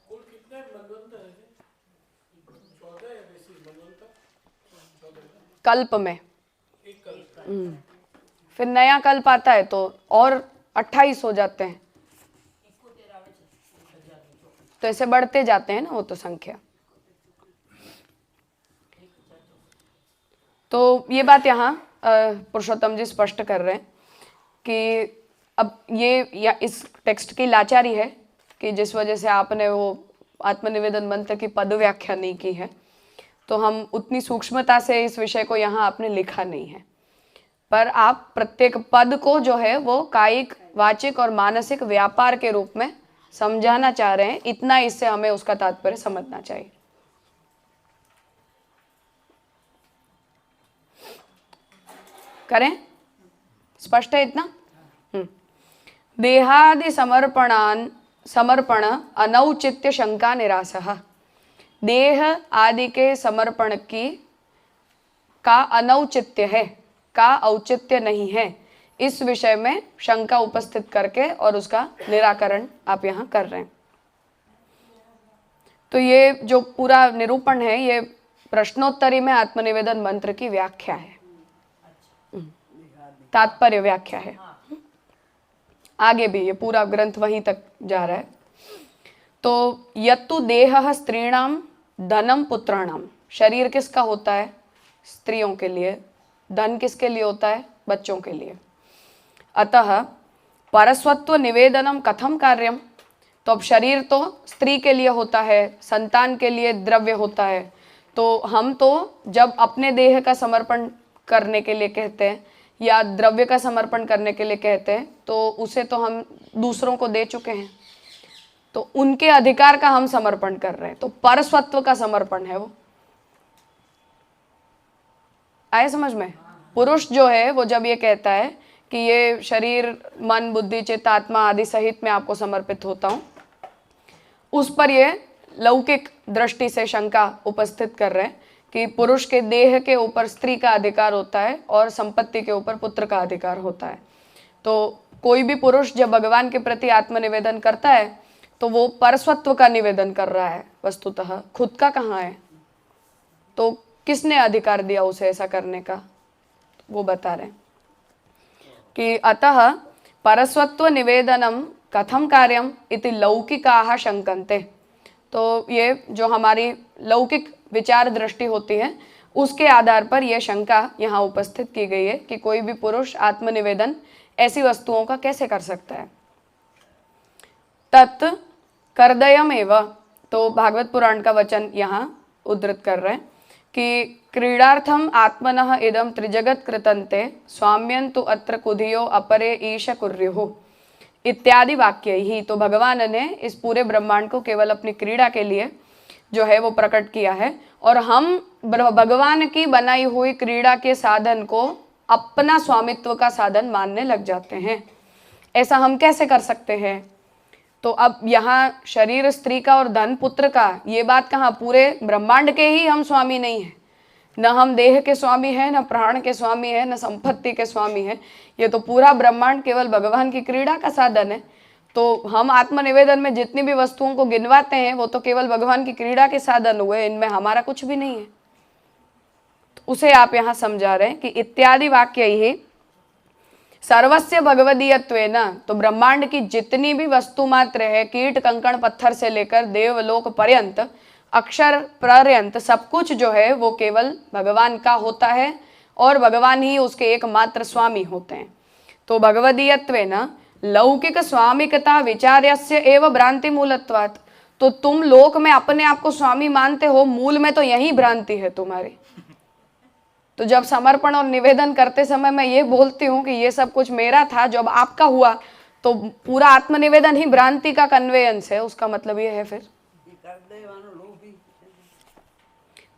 कुल कितने मनवंतर हैं? 14 या बेसी मनवंतर? कल्प में फिर नया कल्प आता है तो और 28 हो जाते हैं, तो ऐसे बढ़ते जाते हैं ना वो तो संख्या। तो ये बात यहाँ पुरुषोत्तम जी स्पष्ट कर रहे हैं कि अब ये या इस टेक्स्ट की लाचारी है कि जिस वजह से आपने वो आत्मनिवेदन मंत्र की पद व्याख्या नहीं की है, तो हम उतनी सूक्ष्मता से इस विषय को यहाँ आपने लिखा नहीं है। पर आप प्रत्येक पद को जो है वो कायिक, वाचिक और मानसिक व्यापार के रूप में समझाना चाह रहे हैं। इतना इससे हमें उसका तात्पर्य समझना चाहिए। करें? स्पष्ट है इतना? देहादि समर्पण अनौचित्य शंका निरासः। देह आदि के समर्पण की का अनौचित्य है, का औचित्य नहीं है, इस विषय में शंका उपस्थित करके और उसका निराकरण आप यहाँ कर रहे हैं। तो ये जो पूरा निरूपण है ये प्रश्नोत्तरी में आत्मनिवेदन मंत्र की व्याख्या है, तात्पर्य व्याख्या है। आगे भी ये पूरा ग्रंथ वहीं तक जा रहा है। तो यत्तु देहः स्त्रीणाम धनम पुत्राणाम, शरीर किसका होता है? स्त्रियों के लिए। धन किसके लिए होता है? बच्चों के लिए। अतः परस्वत्व निवेदनम कथम कार्यम, तो अब शरीर तो स्त्री के लिए होता है, संतान के लिए द्रव्य होता है, तो हम तो जब अपने देह का समर्पण करने के लिए कहते हैं या द्रव्य का समर्पण करने के लिए कहते हैं, तो उसे तो हम दूसरों को दे चुके हैं, तो उनके अधिकार का हम समर्पण कर रहे हैं। तो परस्वत्व का समर्पण है वो। आए समझ में? पुरुष जो है वो जब ये कहता है कि ये शरीर, मन, बुद्धि, चित्त, आत्मा आदि सहित मैं आपको समर्पित होता हूँ, उस पर ये लौकिक दृष्टि से शंका उपस्थित कर रहे हैं कि पुरुष के देह के ऊपर स्त्री का अधिकार होता है और संपत्ति के ऊपर पुत्र का अधिकार होता है। तो कोई भी पुरुष जब भगवान के प्रति आत्मनिवेदन करता है तो वो परस्वत्व का निवेदन कर रहा है, वस्तुतः खुद का कहाँ है? तो किसने अधिकार दिया उसे ऐसा करने का? वो बता रहे हैं कि अतः परस्वत्व निवेदनम कथम कार्यम इति लौकिकाः शंकन्ते। तो ये जो हमारी लौकिक विचार दृष्टि होती है उसके आधार पर यह शंका यहाँ उपस्थित की गई है कि कोई भी पुरुष आत्मनिवेदन ऐसी वस्तुओं का कैसे कर सकता है। तत् कर्दयम एव, तो भागवत पुराण का वचन यहाँ उद्धृत कर रहे हैं कि क्रीडार्थम आत्मनः इदम त्रिजगत कृतन्ते स्वाम्यन्तु अत्र कुधियो अपरे ईश कुर्युः इत्यादि वाक्य ही। तो भगवान ने इस पूरे ब्रह्मांड को केवल अपनी क्रीड़ा के लिए जो है वो प्रकट किया है, और हम भगवान की बनाई हुई क्रीड़ा के साधन को अपना स्वामित्व का साधन मानने लग जाते हैं। ऐसा हम कैसे कर सकते हैं? तो अब यहाँ शरीर स्त्री का और धन पुत्र का, ये बात कहाँ? पूरे ब्रह्मांड के ही हम स्वामी नहीं हैं। न हम देह के स्वामी हैं, न प्राण के स्वामी हैं, न संपत्ति के स्वामी हैं। ये तो पूरा ब्रह्मांड केवल भगवान की क्रीड़ा का साधन है। तो हम आत्मनिवेदन में जितनी भी वस्तुओं को गिनवाते हैं वो तो केवल भगवान की क्रीड़ा के साधन हुए, इनमें हमारा कुछ भी नहीं है। तो उसे आप यहाँ समझा रहे हैं कि इत्यादि वाक्य ही सर्वस्य भगवदीयत्वेन, तो ब्रह्मांड की जितनी भी वस्तु मात्र है, कीट कंकण पत्थर से लेकर देवलोक पर्यंत, अक्षर पर्यंत, सब कुछ जो है वो केवल भगवान का होता है और भगवान ही उसके एकमात्र स्वामी होते हैं। तो भगवदीयत्वेन लौकिक स्वामिकता विचार्यस्य एव भ्रांति मूलत्वात्। तो तुम लोक में अपने आप को स्वामी मानते हो, मूल में तो यही भ्रांति है तुम्हारी। तो जब समर्पण और निवेदन करते समय मैं ये बोलती हूँ कि ये सब कुछ मेरा था, जब आपका हुआ तो पूरा आत्मनिवेदन ही भ्रांति का कन्वेयंस है, उसका मतलब ये है फिर।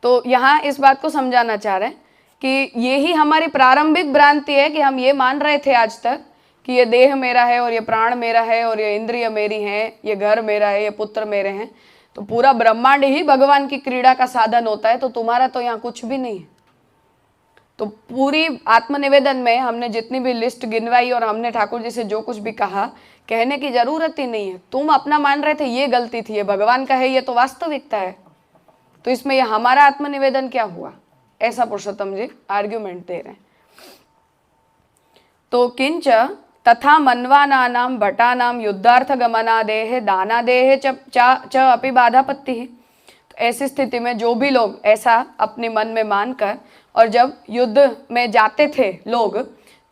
तो यहाँ इस बात को समझाना चाह रहे हैं कि ये ही हमारी प्रारंभिक भ्रांति है कि हम ये मान रहे थे आज तक कि ये देह मेरा है और ये प्राण मेरा है और ये इंद्रिय मेरी है, ये घर मेरा है, ये पुत्र मेरे हैं। तो पूरा ब्रह्मांड ही भगवान की क्रीड़ा का साधन होता है, तो तुम्हारा तो यहाँ कुछ भी नहीं है। तो पूरी आत्मनिवेदन में हमने जितनी भी लिस्ट गिनवाई और हमने ठाकुर जी से जो कुछ भी कहा, कहने की जरूरत ही नहीं है। तुम अपना मान रहे थे ये गलती थी, ये भगवान का है, ये तो वास्तविकता है। तो इसमें ये हमारा आत्मनिवेदन क्या हुआ, ऐसा पुरुषोत्तम जी आर्ग्यूमेंट दे रहे हैं। तो किंच तथा मन्वानानां भटानां युद्धार्थ गमनादेह दानादेह च अपि बाधापत्ति। तो ऐसी स्थिति में जो भी लोग ऐसा अपने मन में मानकर और जब युद्ध में जाते थे लोग,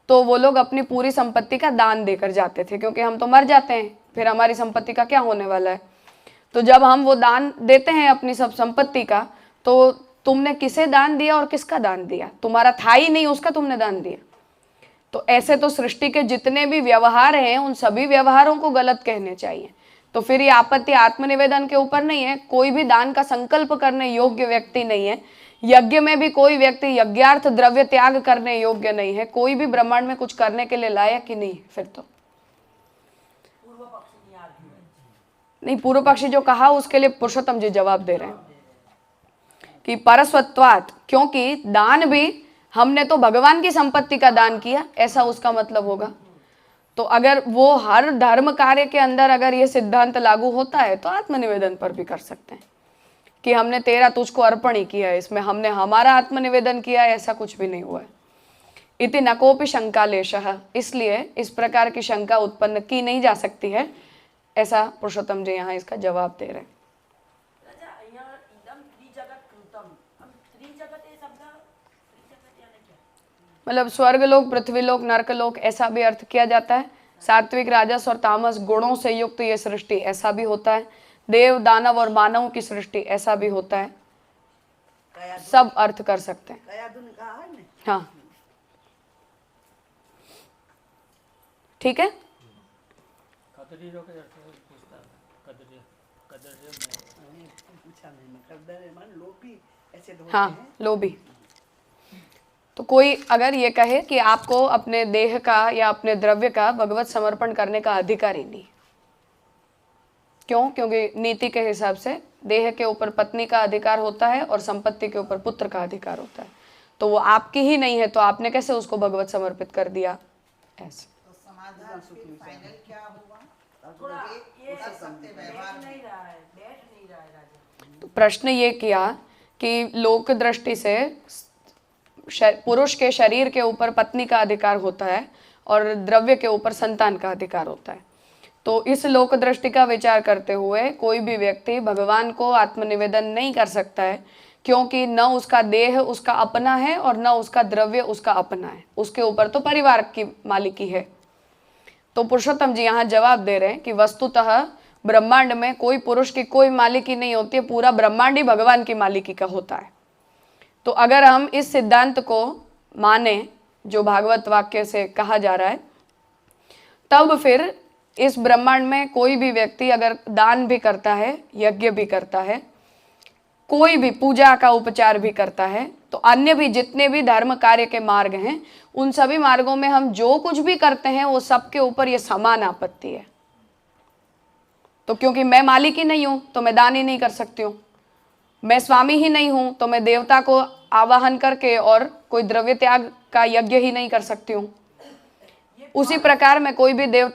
तो वो लोग अपनी पूरी संपत्ति का दान देकर जाते थे, क्योंकि हम तो मर जाते हैं, फिर हमारी संपत्ति का क्या होने वाला है। तो जब हम वो दान देते हैं अपनी सब संपत्ति का, तो तुमने किसे दान दिया और किसका दान दिया, तुम्हारा था ही नहीं, उसका तुमने दान दिया। तो ऐसे तो सृष्टि के जितने भी व्यवहार हैं उन सभी व्यवहारों को गलत कहने चाहिए। तो फिर ये आपत्ति आत्मनिवेदन के ऊपर नहीं है। कोई भी दान का संकल्प करने योग्य व्यक्ति नहीं है। यज्ञ में भी कोई व्यक्ति यज्ञार्थ द्रव्य त्याग करने योग्य नहीं है। कोई भी ब्रह्मांड में कुछ करने के लिए लायक ही नहीं। फिर तो नहीं, पूर्व पक्षी जो कहा उसके लिए पुरुषोत्तम जी जवाब दे रहे हैं कि परस्वत्वात्, क्योंकि दान भी हमने तो भगवान की संपत्ति का दान किया, ऐसा उसका मतलब होगा। तो अगर वो हर धर्म कार्य के अंदर अगर ये सिद्धांत लागू होता है तो आत्मनिवेदन पर भी कर सकते हैं कि हमने तेरा तुझको अर्पण ही किया है, इसमें हमने हमारा आत्मनिवेदन किया है, ऐसा कुछ भी नहीं हुआ है। इति न कोपि शंकालेशः, इसलिए इस प्रकार की शंका उत्पन्न की नहीं जा सकती है, ऐसा पुरुषोत्तम जी यहाँ इसका जवाब दे रहे हैं। मतलब स्वर्गलोक, पृथ्वीलोक, नरकलोक ऐसा भी अर्थ किया जाता है। सात्विक, राजस और तामस गुणों से युक्त ये सृष्टि ऐसा भी होता है। देव, दानव और मानव की सृष्टि ऐसा भी होता है। सब अर्थ कर सकते हैं। हाँ, ठीक है। हाँ, लोभी। तो कोई अगर ये कहे कि आपको अपने देह का या अपने द्रव्य का भगवत समर्पण करने का अधिकार ही नहीं, क्यों? क्योंकि नीति के हिसाब से देह के ऊपर पत्नी का अधिकार होता है और संपत्ति के ऊपर पुत्र का अधिकार होता है। तो वो आपकी ही नहीं है, तो आपने कैसे उसको भगवत समर्पित कर दिया? ऐसे तो समाधान फिर फाइनल क्या हुआ? थोड़ा ये कर सकते व्यवहार नहीं रहा है, बैठ नहीं रहा है राजा। तो प्रश्न ये किया कि लोक दृष्टि से पुरुष के शरीर के ऊपर पत्नी का अधिकार होता है और द्रव्य के ऊपर संतान का अधिकार होता है। तो इस लोक दृष्टि का विचार करते हुए कोई भी व्यक्ति भगवान को आत्मनिवेदन नहीं कर सकता है, क्योंकि न उसका देह उसका अपना है और न उसका द्रव्य उसका अपना है। उसके ऊपर तो परिवार की मालिकी है। तो पुरुषोत्तम जी यहाँ जवाब दे रहे हैं कि वस्तुतः ब्रह्मांड में कोई पुरुष की कोई मालिकी नहीं होती है, पूरा ब्रह्मांड ही भगवान की मालिकी का होता है। तो अगर हम इस सिद्धांत को माने जो भागवत वाक्य से कहा जा रहा है, तब फिर इस ब्रह्मांड में कोई भी व्यक्ति अगर दान भी करता है, यज्ञ भी करता है, कोई भी पूजा का उपचार भी करता है, तो अन्य भी जितने भी धर्म कार्य के मार्ग हैं, उन सभी मार्गों में हम जो कुछ भी करते हैं वो सबके ऊपर ये समान आपत्ति है। तो क्योंकि मैं मालिक ही नहीं हूं तो मैं दान ही नहीं कर सकती हूँ, मैं स्वामी ही नहीं हूं तो मैं देवता को आवाहन करके और कोई द्रव्य त्याग का यज्ञ ही नहीं कर सकती हूँ। उसी प्रकार मैं कोई भी देवता